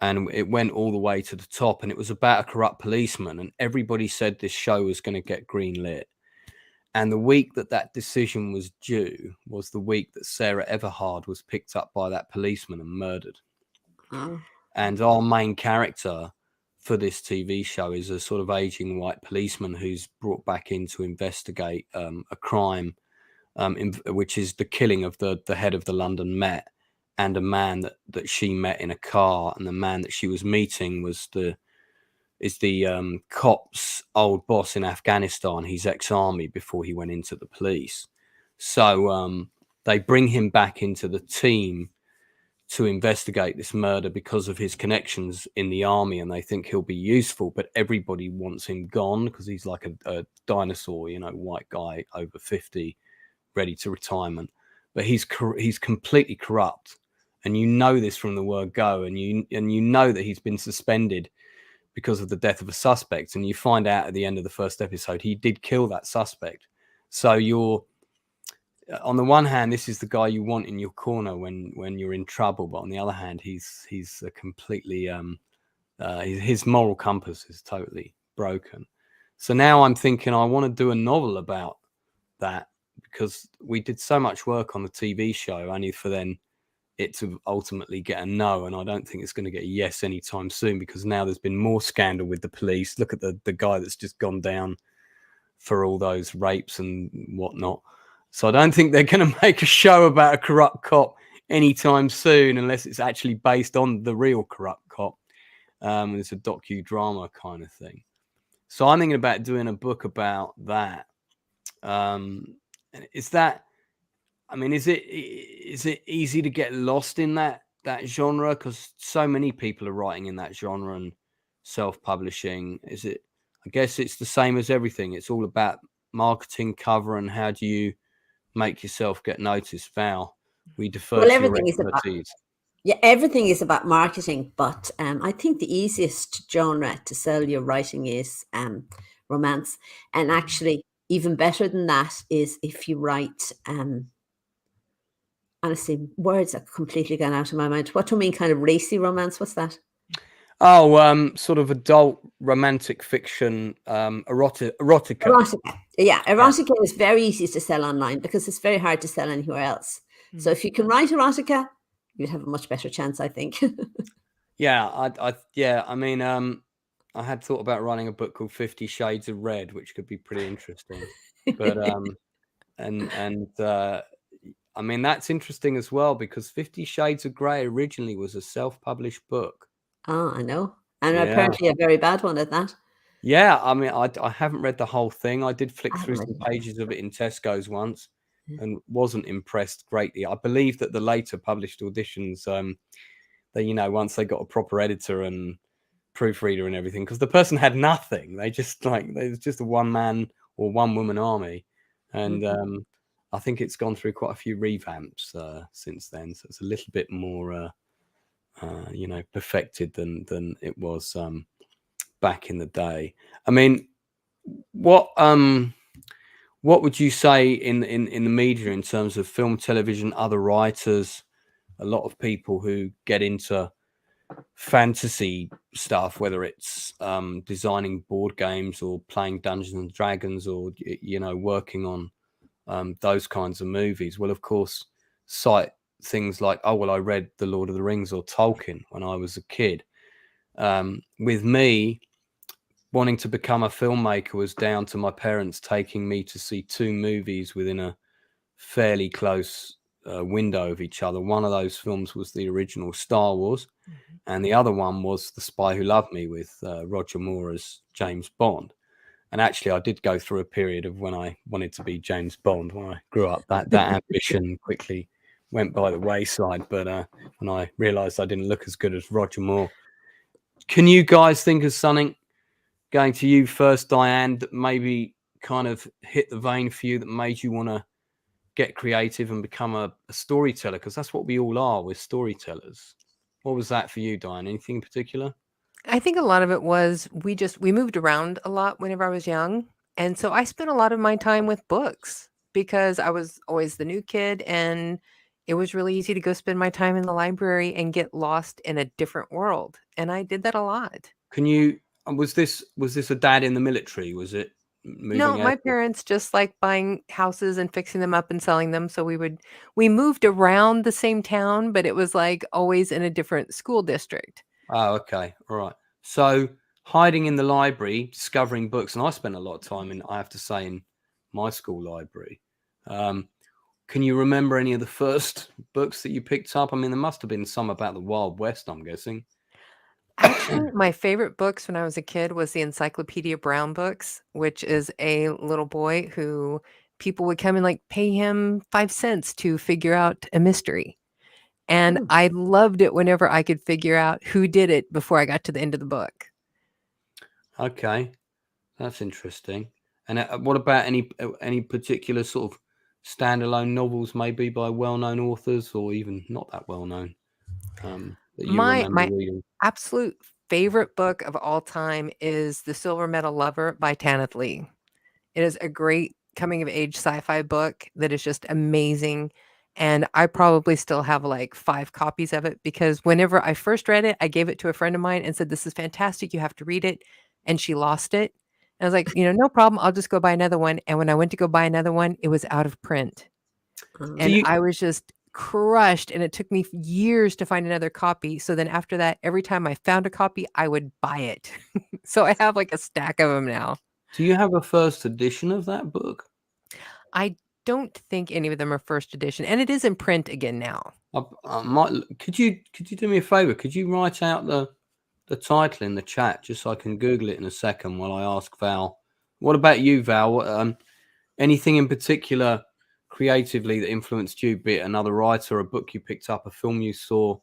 And it went all the way to the top, and it was about a corrupt policeman, and everybody said this show was going to get greenlit. And the week that decision was due was the week that Sarah Everhard was picked up by that policeman and murdered. And our main character for this TV show is a sort of aging white policeman who's brought back in to investigate a crime, which is the killing of the head of the London Met and a man that she met in a car. And the man that she was meeting was the cop's old boss in Afghanistan. He's ex-army before he went into the police. So they bring him back into the team to investigate this murder because of his connections in the army, and they think he'll be useful, but everybody wants him gone because he's like a dinosaur, you know, white guy over 50, ready to retirement. But he's completely corrupt, and you know this from the word go, and you know that he's been suspended because of the death of a suspect, and you find out at the end of the first episode he did kill that suspect. So you're, on the one hand, this is the guy you want in your corner when you're in trouble, but on the other hand, he's a completely his moral compass is totally broken. So now I'm thinking I want to do a novel about that, because we did so much work on the TV show only for then it to ultimately get a no, and I don't think it's going to get a yes anytime soon, because now there's been more scandal with the police. Look at the guy that's just gone down for all those rapes and whatnot. So I don't think they're going to make a show about a corrupt cop anytime soon, unless it's actually based on the real corrupt cop. It's a docudrama kind of thing. So I'm thinking about doing a book about that. Is that, I mean, is it easy to get lost in that genre? Because so many people are writing in that genre and self-publishing. Is it? I guess it's the same as everything. It's all about marketing, cover, and how do you make yourself get noticed. Val, we defer to your expertise. Everything is about marketing, but I think the easiest genre to sell your writing is romance, and actually even better than that is if you write. Honestly, words are completely gone out of my mind. What do you mean, kind of racy romance? What's that? Oh, sort of adult romantic fiction, erotica. Yeah, erotica is very easy to sell online because it's very hard to sell anywhere else. Mm-hmm. So if you can write erotica, you'd have a much better chance, I think. I mean, I had thought about writing a book called 50 Shades of Red, which could be pretty interesting. But I mean, that's interesting as well, because 50 Shades of Grey originally was a self-published book. Oh, I know. And apparently a very bad one at that. Yeah, I mean, I haven't read the whole thing. I did flick through some pages of it in Tesco's once and wasn't impressed greatly. I believe that the later published editions, they, once they got a proper editor and proofreader and everything, because the person had nothing. They just it was just a one-man or one-woman army. And I think it's gone through quite a few revamps since then. So it's a little bit more, perfected than it was back in the day. I mean, what would you say in the media in terms of film, television, other writers, a lot of people who get into fantasy stuff, whether it's designing board games or playing Dungeons and Dragons or, working on those kinds of movies, will of course cite things like, oh, well, I read The Lord of the Rings or Tolkien when I was a kid. With me, wanting to become a filmmaker was down to my parents taking me to see two movies within a fairly close window of each other. One of those films was the original Star Wars, and the other one was The Spy Who Loved Me with Roger Moore as James Bond. And actually, I did go through a period of when I wanted to be James Bond when I grew up. That ambition quickly went by the wayside. But when I realised I didn't look as good as Roger Moore. Can you guys think of something, going to you first, Diane, that maybe kind of hit the vein for you, that made you want to get creative and become a storyteller? Because that's what we all are, we're storytellers. What was that for you, Diane? Anything in particular? I think a lot of it was we moved around a lot whenever I was young. And so I spent a lot of my time with books because I was always the new kid, and it was really easy to go spend my time in the library and get lost in a different world. And I did that a lot. Was this a dad in the military? Was it moving? No, my parents just like buying houses and fixing them up and selling them. So we moved around the same town, but it was like always in a different school district. Oh, okay. All right. So hiding in the library, discovering books. And I spent a lot of time I have to say, in my school library. Can you remember any of the first books that you picked up? I mean, there must have been some about the Wild West, I'm guessing. Actually, my favorite books when I was a kid was the Encyclopedia Brown books, which is a little boy who people would come and like pay him 5 cents to figure out a mystery. And I loved it whenever I could figure out who did it before I got to the end of the book. Okay, that's interesting. And what about any particular sort of standalone novels, maybe by well-known authors or even not that well-known, that you remember reading? Absolute favorite book of all time is The Silver Medal Lover by Tanith Lee. It is a great coming-of-age sci-fi book that is just amazing. And I probably still have like 5 copies of it, because whenever I first read it, I gave it to a friend of mine and said, "This is fantastic. You have to read it." And she lost it. And I was like, no problem. I'll just go buy another one. And when I went to go buy another one, it was out of print. And I was just crushed. And it took me years to find another copy. So then after that, every time I found a copy, I would buy it. So I have like a stack of them now. Do you have a first edition of that book? I don't think any of them are first edition, and it is in print again now. Could you do me a favor? Could you write out the title in the chat just so I can Google it in a second while I ask Val? What about you, Val? Anything in particular creatively that influenced you, be it another writer, a book you picked up, a film you saw,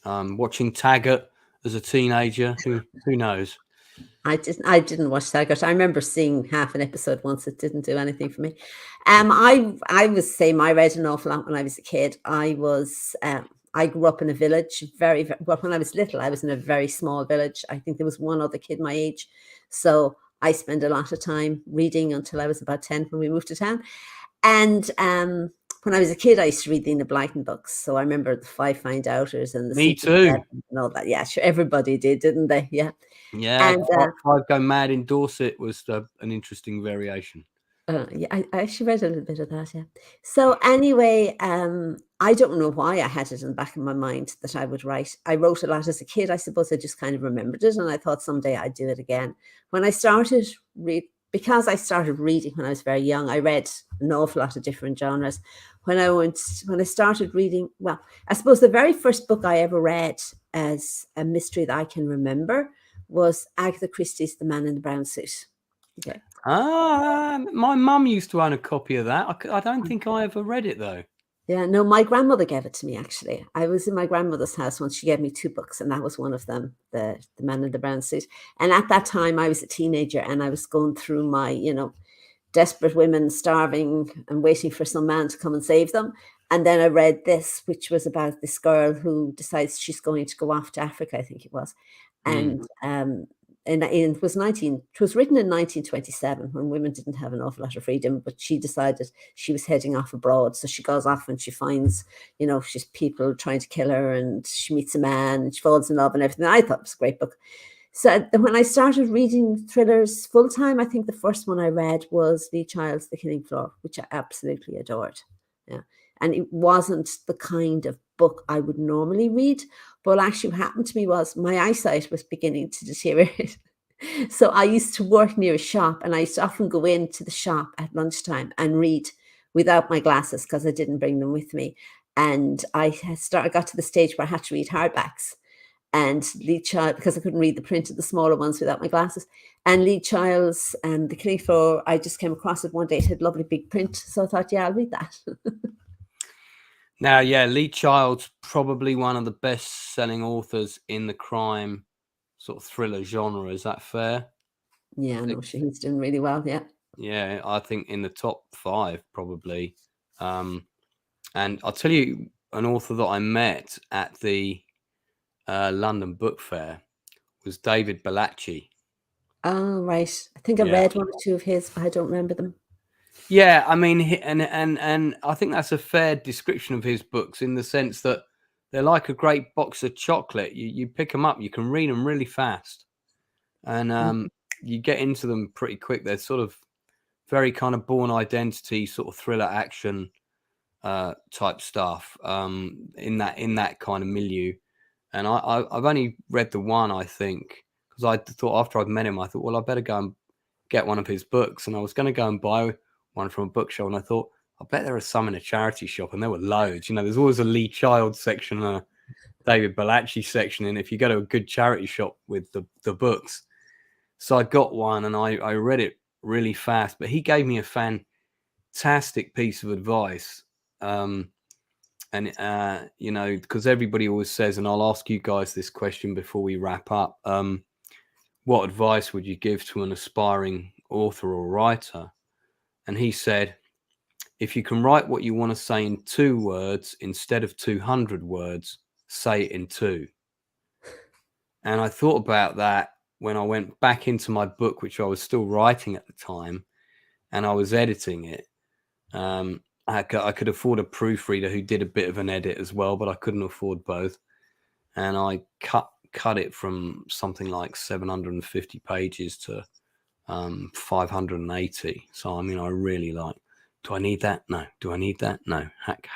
watching Taggart as a teenager? Who knows? I didn't watch Taggart. I remember seeing half an episode once. It didn't do anything for me. I was saying I read an awful lot when I was a kid. I grew up in a village, well, when I was little, I was in a very small village. I think there was one other kid my age. So I spent a lot of time reading until I was about 10 when we moved to town. And when I was a kid, I used to read the Enid Blyton books. So I remember the 5 Find Outers and the Me too. And all that. Yeah, sure. Everybody did, didn't they? Yeah. Yeah. And, 5 Go Mad in Dorset was an interesting variation. Yeah, I actually read a little bit of that. Yeah. So anyway, I don't know why I had it in the back of my mind that I would write. I wrote a lot as a kid. I suppose I just kind of remembered it, and I thought someday I'd do it again. When I started because I started reading when I was very young, I read an awful lot of different genres. When I started reading, well, I suppose the very first book I ever read as a mystery that I can remember was Agatha Christie's The Man in the Brown Suit. Okay. My mum used to own a copy of that. I don't think I ever read it though. Yeah, no, my grandmother gave it to me, actually. I was in my grandmother's house once. She gave me 2 books, and that was one of them, the Man in the Brown Suit. And at that time, I was a teenager, and I was going through my, desperate women starving and waiting for some man to come and save them. And then I read this, which was about this girl who decides she's going to go off to Africa, I think it was. And it was written in 1927 when women didn't have an awful lot of freedom, but she decided she was heading off abroad. So she goes off and she finds, she's people trying to kill her, and she meets a man and she falls in love and everything. I thought it was a great book. So when I started reading thrillers full time, I think the first one I read was Lee Child's The Killing Floor, which I absolutely adored. Yeah. And it wasn't the kind of book I would normally read, but actually what happened to me was my eyesight was beginning to deteriorate. So I used to work near a shop, and I used to often go into the shop at lunchtime and read without my glasses because I didn't bring them with me. And I got to the stage where I had to read hardbacks. And Lee Child, because I couldn't read the print of the smaller ones without my glasses. And Lee Child's The Killing Floor, I just came across it one day. It had lovely big print. So I thought, yeah, I'll read that. Now, yeah, Lee Child's probably one of the best-selling authors in the crime sort of thriller genre. Is that fair? Yeah, no, he's doing really well. Yeah. Yeah, I think in the top 5 probably. And I'll tell you, an author that I met at the London Book Fair was David Bellacci. Oh, right. I think I read 1 or 2 of his, but I don't remember them. Yeah, I mean, and I think that's a fair description of his books, in the sense that they're like a great box of chocolate. You pick them up, you can read them really fast, and you get into them pretty quick. They're sort of very kind of Born Identity, sort of thriller action type stuff in that kind of milieu. And I've only read the one, I think, because I thought after I'd met him, I thought, well, I better go and get one of his books. And I was going to go and buy one from a bookshop, and I thought, I bet there are some in a charity shop, and there were loads. There's always a Lee Child section and a David Bellacci section, and if you go to a good charity shop with the books. So I got one, and I read it really fast, but he gave me a fantastic piece of advice. Because everybody always says, and I'll ask you guys this question before we wrap up, what advice would you give to an aspiring author or writer? And he said, if you can write what you want to say in 2 words instead of 200 words, say it in 2. And I thought about that when I went back into my book, which I was still writing at the time, and I was editing it. I could afford a proofreader who did a bit of an edit as well, but I couldn't afford both. And I cut it from something like 750 pages to 580. So I mean, I really like, do I need that? No. Do I need that? No. Hack.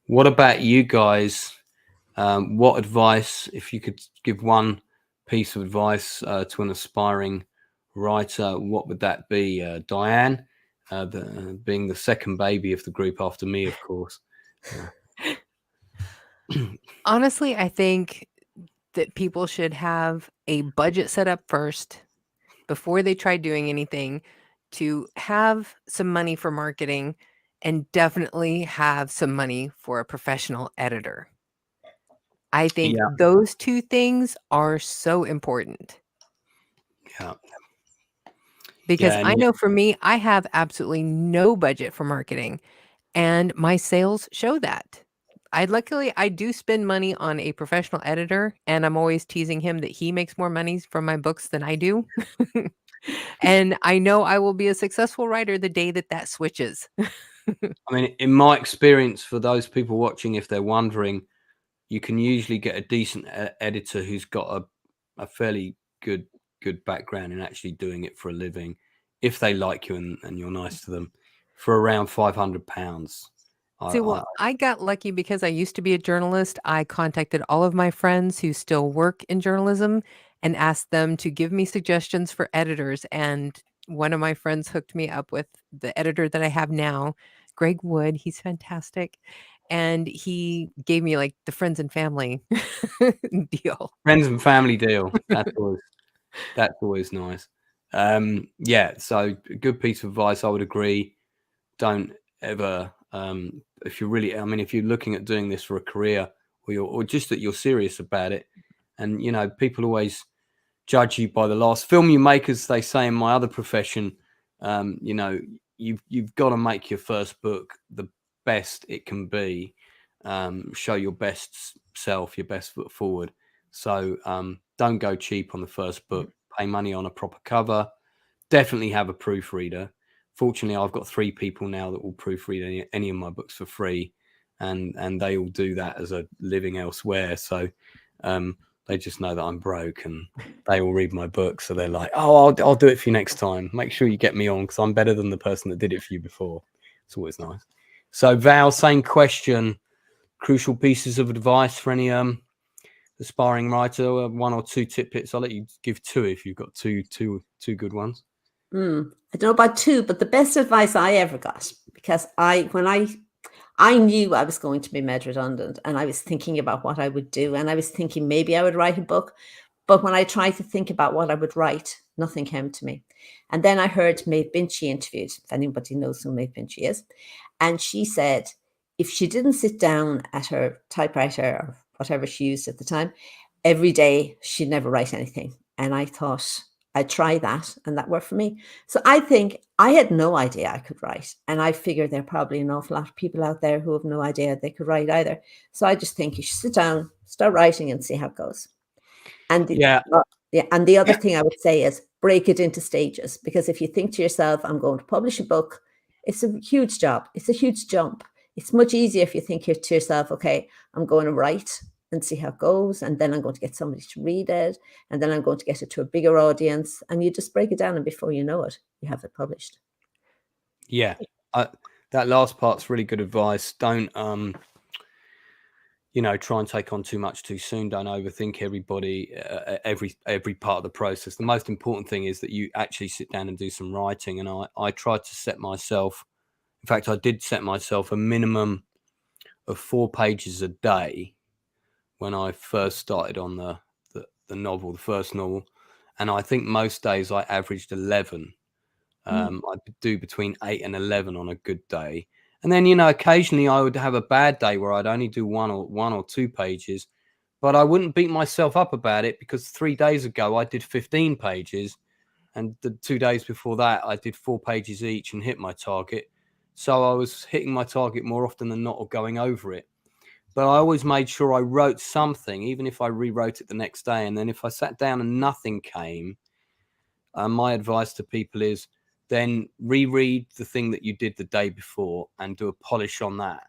What about you guys? What advice, if you could give one piece of advice to an aspiring writer, what would that be? Diane, being the second baby of the group after me, of course. Honestly, I think that people should have a budget set up first before they try doing anything, to have some money for marketing, and definitely have some money for a professional editor. I think those two things are so important. Yeah. Because I know for me, I have absolutely no budget for marketing, and my sales show that. Luckily, I do spend money on a professional editor, and I'm always teasing him that he makes more money from my books than I do. And I know I will be a successful writer the day that switches. I mean, in my experience, for those people watching, if they're wondering, you can usually get a decent editor who's got a fairly good background in actually doing it for a living, if they like you and you're nice to them, for around £500. See, well, I got lucky because I used to be a journalist. I contacted all of my friends who still work in journalism and asked them to give me suggestions for editors. And one of my friends hooked me up with the editor that I have now, Greg Wood. He's fantastic. And he gave me like the friends and family deal. Friends and family deal. That's always nice. So a good piece of advice, I would agree. Don't ever, if you're looking at doing this for a career, or just that you're serious about it, and people always judge you by the last film you make, as they say in my other profession. You've got to make your first book the best it can be. Show your best self, your best foot forward. So don't go cheap on the first book. Pay money on a proper cover. Definitely have a proofreader. Fortunately, I've got 3 people now that will proofread any of my books for free, and they all do that as a living elsewhere. So they just know that I'm broke, and they all read my book. So they're like, "Oh, I'll do it for you next time. Make sure you get me on, because I'm better than the person that did it for you before." It's always nice. So Val, same question. Crucial pieces of advice for any aspiring writer, 1 or 2 tidbits. I'll let you give 2 if you've got two good ones. I don't know about 2, but the best advice I ever got, because when I knew I was going to be made redundant, and I was thinking about what I would do, and I was thinking maybe I would write a book, but when I tried to think about what I would write, nothing came to me. And then I heard Maeve Binchy interviewed, if anybody knows who Maeve Binchy is, and she said if she didn't sit down at her typewriter or whatever she used at the time every day, she'd never write anything. And I thought, I'd try that, and that worked for me. So I think I had no idea I could write, and I figure there are probably an awful lot of people out there who have no idea they could write either. So I just think you should sit down, start writing, and see how it goes. And the other thing I would say is break it into stages, because if you think to yourself, I'm going to publish a book, it's a huge job. It's a huge jump. It's much easier if you think to yourself, okay, I'm going to write and see how it goes, and then I'm going to get somebody to read it, and then I'm going to get it to a bigger audience, and you just break it down, and before you know it, you have it published. That last part's really good advice. Don't try and take on too much too soon. Don't overthink every part of the process. The most important thing is that you actually sit down and do some writing. And I tried to set myself, in fact, I did set myself a minimum of 4 pages a day when I first started on the first novel. And I think most days I averaged 11. I do between 8 and 11 on a good day. And then, occasionally I would have a bad day where I'd only do 1 or 2 pages, but I wouldn't beat myself up about it, because 3 days ago I did 15 pages, and the 2 days before that I did 4 pages each and hit my target. So I was hitting my target more often than not, or going over it. But I always made sure I wrote something, even if I rewrote it the next day. And then if I sat down and nothing came, my advice to people is then reread the thing that you did the day before and do a polish on that.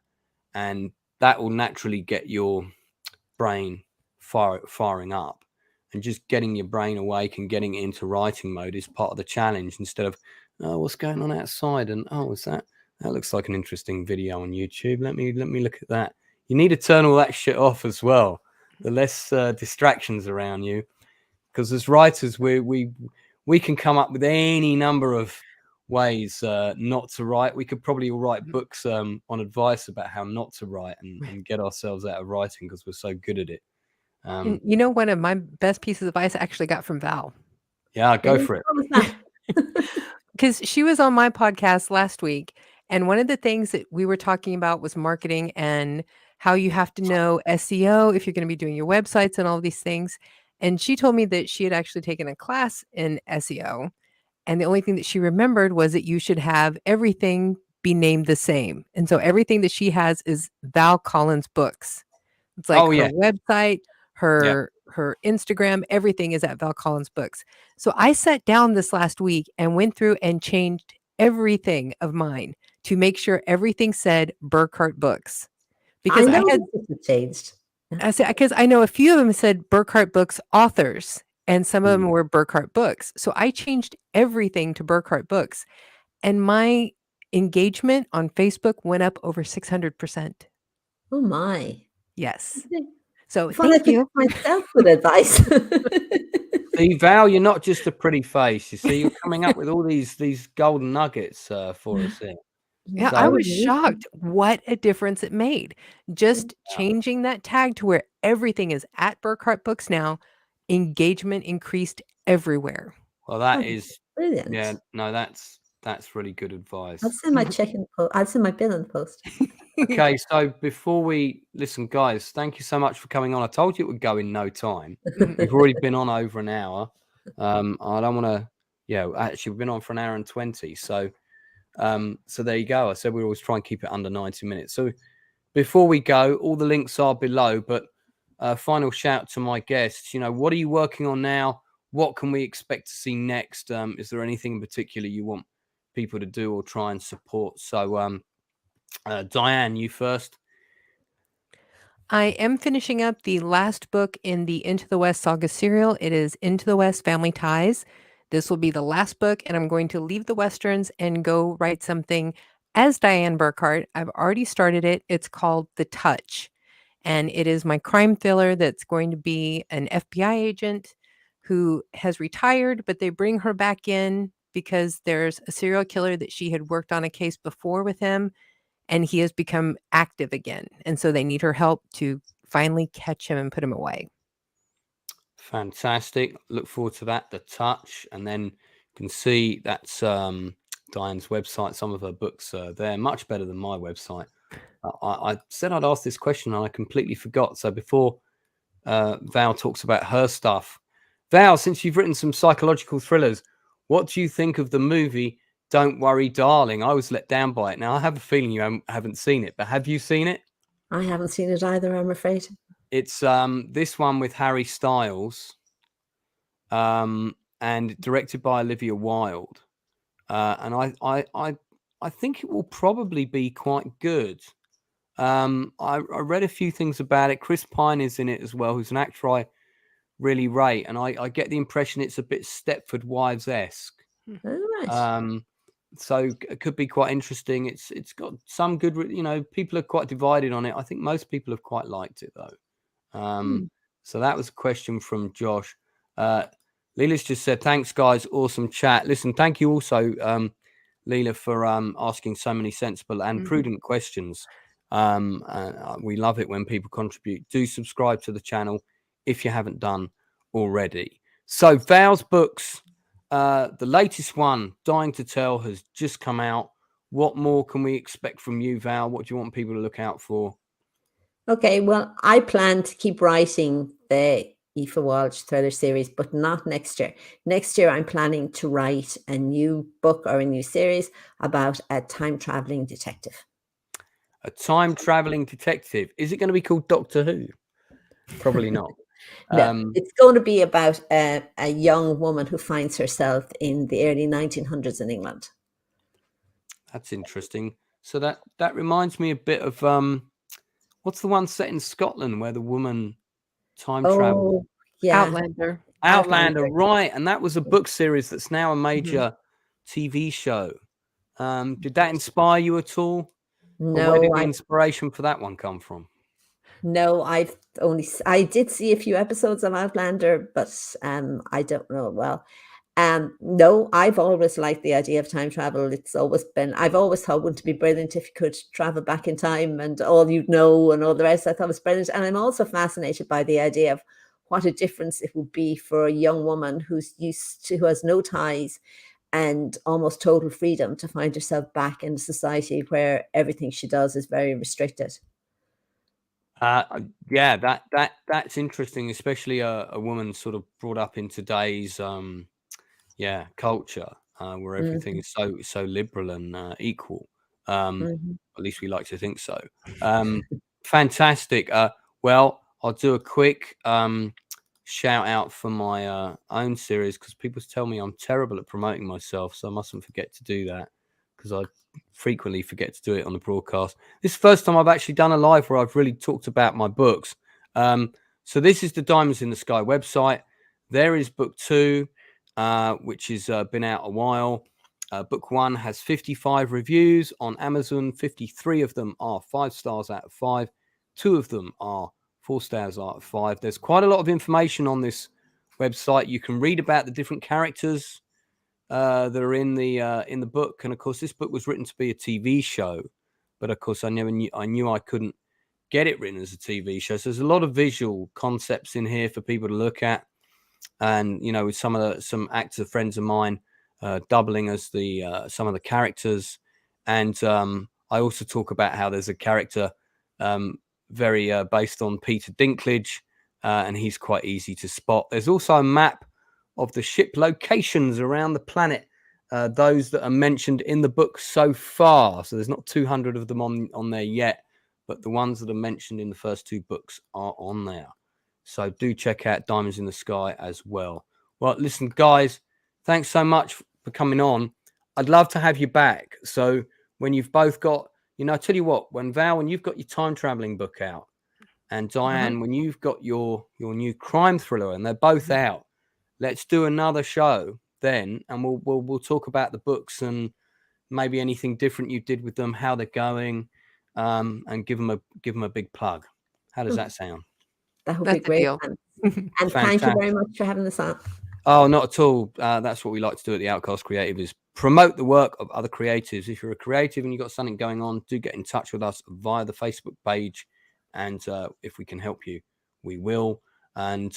And that will naturally get your brain firing up. And just getting your brain awake and getting it into writing mode is part of the challenge, instead of, oh, what's going on outside? And, oh, is that looks like an interesting video on YouTube. Let me look at that. You need to turn all that shit off as well. The less distractions around you, because as writers, we can come up with any number of ways not to write. We could probably all write books on advice about how not to write and get ourselves out of writing because we're so good at it. You know, one of my best pieces of advice I actually got from Val. Yeah, go for it. Because she was on my podcast last week, and one of the things that we were talking about was marketing and how you have to know SEO if you're going to be doing your websites and all these things. And she told me that she had actually taken a class in SEO, and the only thing that she remembered was that you should have everything be named the same. And so everything that she has is Val Collins Books. It's like her website, her Instagram, everything is at Val Collins Books. So I sat down this last week and went through and changed everything of mine to make sure everything said Burckhardt Books. Because I had changed. I said, because I know a few of them said Burckhardt Books Authors, and some of them were Burckhardt Books. So I changed everything to Burckhardt Books, and my engagement on Facebook went up over 600%. Oh my! Yes. So thank you. Myself with advice. See, Val, you're not just a pretty face. You see, you're coming up with all these golden nuggets for us here. Yeah, so I was shocked what a difference it made. Just changing that tag to where everything is at Burckhardt Books now, engagement increased everywhere. Well, that is brilliant. Yeah, no, that's really good advice. I'll send my check in the post. I'll send my bill in the post. Okay, so before we listen, guys, thank you so much for coming on. I told you it would go in no time. We've already been on over an hour. I don't want to, actually we've been on for an hour and 20. So there you go. I said we always try and keep it under 90 minutes. So before we go, all the links are below, but final shout to my guests. What are you working on now? What can we expect to see next? Is there anything in particular you want people to do or try and support? So Diane, you first. I am finishing up the last book in the Into the West saga serial. It is Into the West Family Ties. This will be the last book, and I'm going to leave the Westerns and go write something as Dianne Burckhardt. I've already started it. It's called The Touch, and it is my crime thriller that's going to be an FBI agent who has retired, but they bring her back in because there's a serial killer that she had worked on a case before with him, and he has become active again. And so they need her help to finally catch him and put him away. Fantastic. Look forward to that. The Touch. And then you can see that's Diane's website. Some of her books are there. Much better than my website. I said I'd ask this question and I completely forgot. So before Val talks about her stuff, Val, since you've written some psychological thrillers, what do you think of the movie Don't Worry, Darling? I was let down by it. Now, I have a feeling you haven't seen it, but have you seen it? I haven't seen it either, I'm afraid. It's this one with Harry Styles and directed by Olivia Wilde. And I think it will probably be quite good. I read a few things about it. Chris Pine is in it as well, who's an actor I really rate. And I get the impression it's a bit Stepford Wives-esque. Oh, right. So it could be quite interesting. It's got some good, people are quite divided on it. I think most people have quite liked it though. So that was a question from Josh. Leela's just said, thanks guys, awesome chat. Listen, thank you also, Leela, for asking so many sensible and prudent questions. We love it when people contribute. Do subscribe to the channel if you haven't done already. So Val's books, the latest one, Dying to Tell, has just come out. What more can we expect from you, Val? What do you want people to look out for? Okay, well, I plan to keep writing the Aoife Walsh thriller series, but not next year. Next year, I'm planning to write a new book or a new series about a time-traveling detective. A time-traveling detective? Is it going to be called Doctor Who? Probably not. No, it's going to be about a young woman who finds herself in the early 1900s in England. That's interesting. So that reminds me a bit of what's the one set in Scotland where the woman time traveled? Yeah. Outlander, right? And that was a book series that's now a major TV show. Did that inspire you at all? No. Where did the inspiration for that one come from? No, I did see a few episodes of Outlander, but I don't know. Well, no, I've always liked the idea of time travel. I've always thought, wouldn't it be brilliant if you could travel back in time and all you'd know and all the rest. I thought it was brilliant. And I'm also fascinated by the idea of what a difference it would be for a young woman who has no ties and almost total freedom to find herself back in a society where everything she does is very restricted. Yeah, that's interesting, especially a woman sort of brought up in today's culture where everything is so liberal and equal. At least we like to think so. Fantastic. Well, I'll do a quick shout out for my own series, because people tell me I'm terrible at promoting myself, so I mustn't forget to do that, because I frequently forget to do it on the broadcast. This is the first time I've actually done a live where I've really talked about my books. So this is the Diamonds in the Sky website. There is book 2, which has been out a while. Book 1 has 55 reviews on Amazon. 53 of them are 5 stars out of 5. 2 of them are 4 stars out of 5. There's quite a lot of information on this website. You can read about the different characters that are in the book, and of course this book was written to be a TV show, but of course I knew I couldn't get it written as a TV show. So there's a lot of visual concepts in here for people to look at, and with some actor friends of mine doubling as some of the characters, and I also talk about how there's a character very based on Peter Dinklage, and he's quite easy to spot. There's also a map of the ship locations around the planet, those that are mentioned in the book so far. So there's not 200 of them on there yet, but the ones that are mentioned in the first 2 books are on there. So do check out Diamonds in the Sky as well. Well, listen, guys, thanks so much for coming on. I'd love to have you back. So when you've both got, I tell you what, when you've got your time traveling book out, and Diane, when you've got your new crime thriller and they're both out, let's do another show then, and we'll talk about the books and maybe anything different you did with them, how they're going, and give them a big plug. How does that sound? That would be great. And thank you very much for having us on. Oh, not at all. That's what we like to do at the Outcast Creative, is promote the work of other creatives. If you're a creative and you've got something going on, do get in touch with us via the Facebook page, and if we can help you, we will. And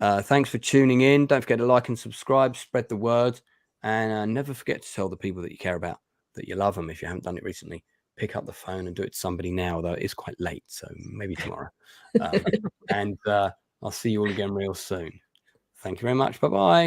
thanks for tuning in. Don't forget to like and subscribe, spread the word, and never forget to tell the people that you care about that you love them. If you haven't done it recently, pick up the phone and do it to somebody now, although it is quite late, so maybe tomorrow. And I'll see you all again real soon. Thank you very much. Bye-bye.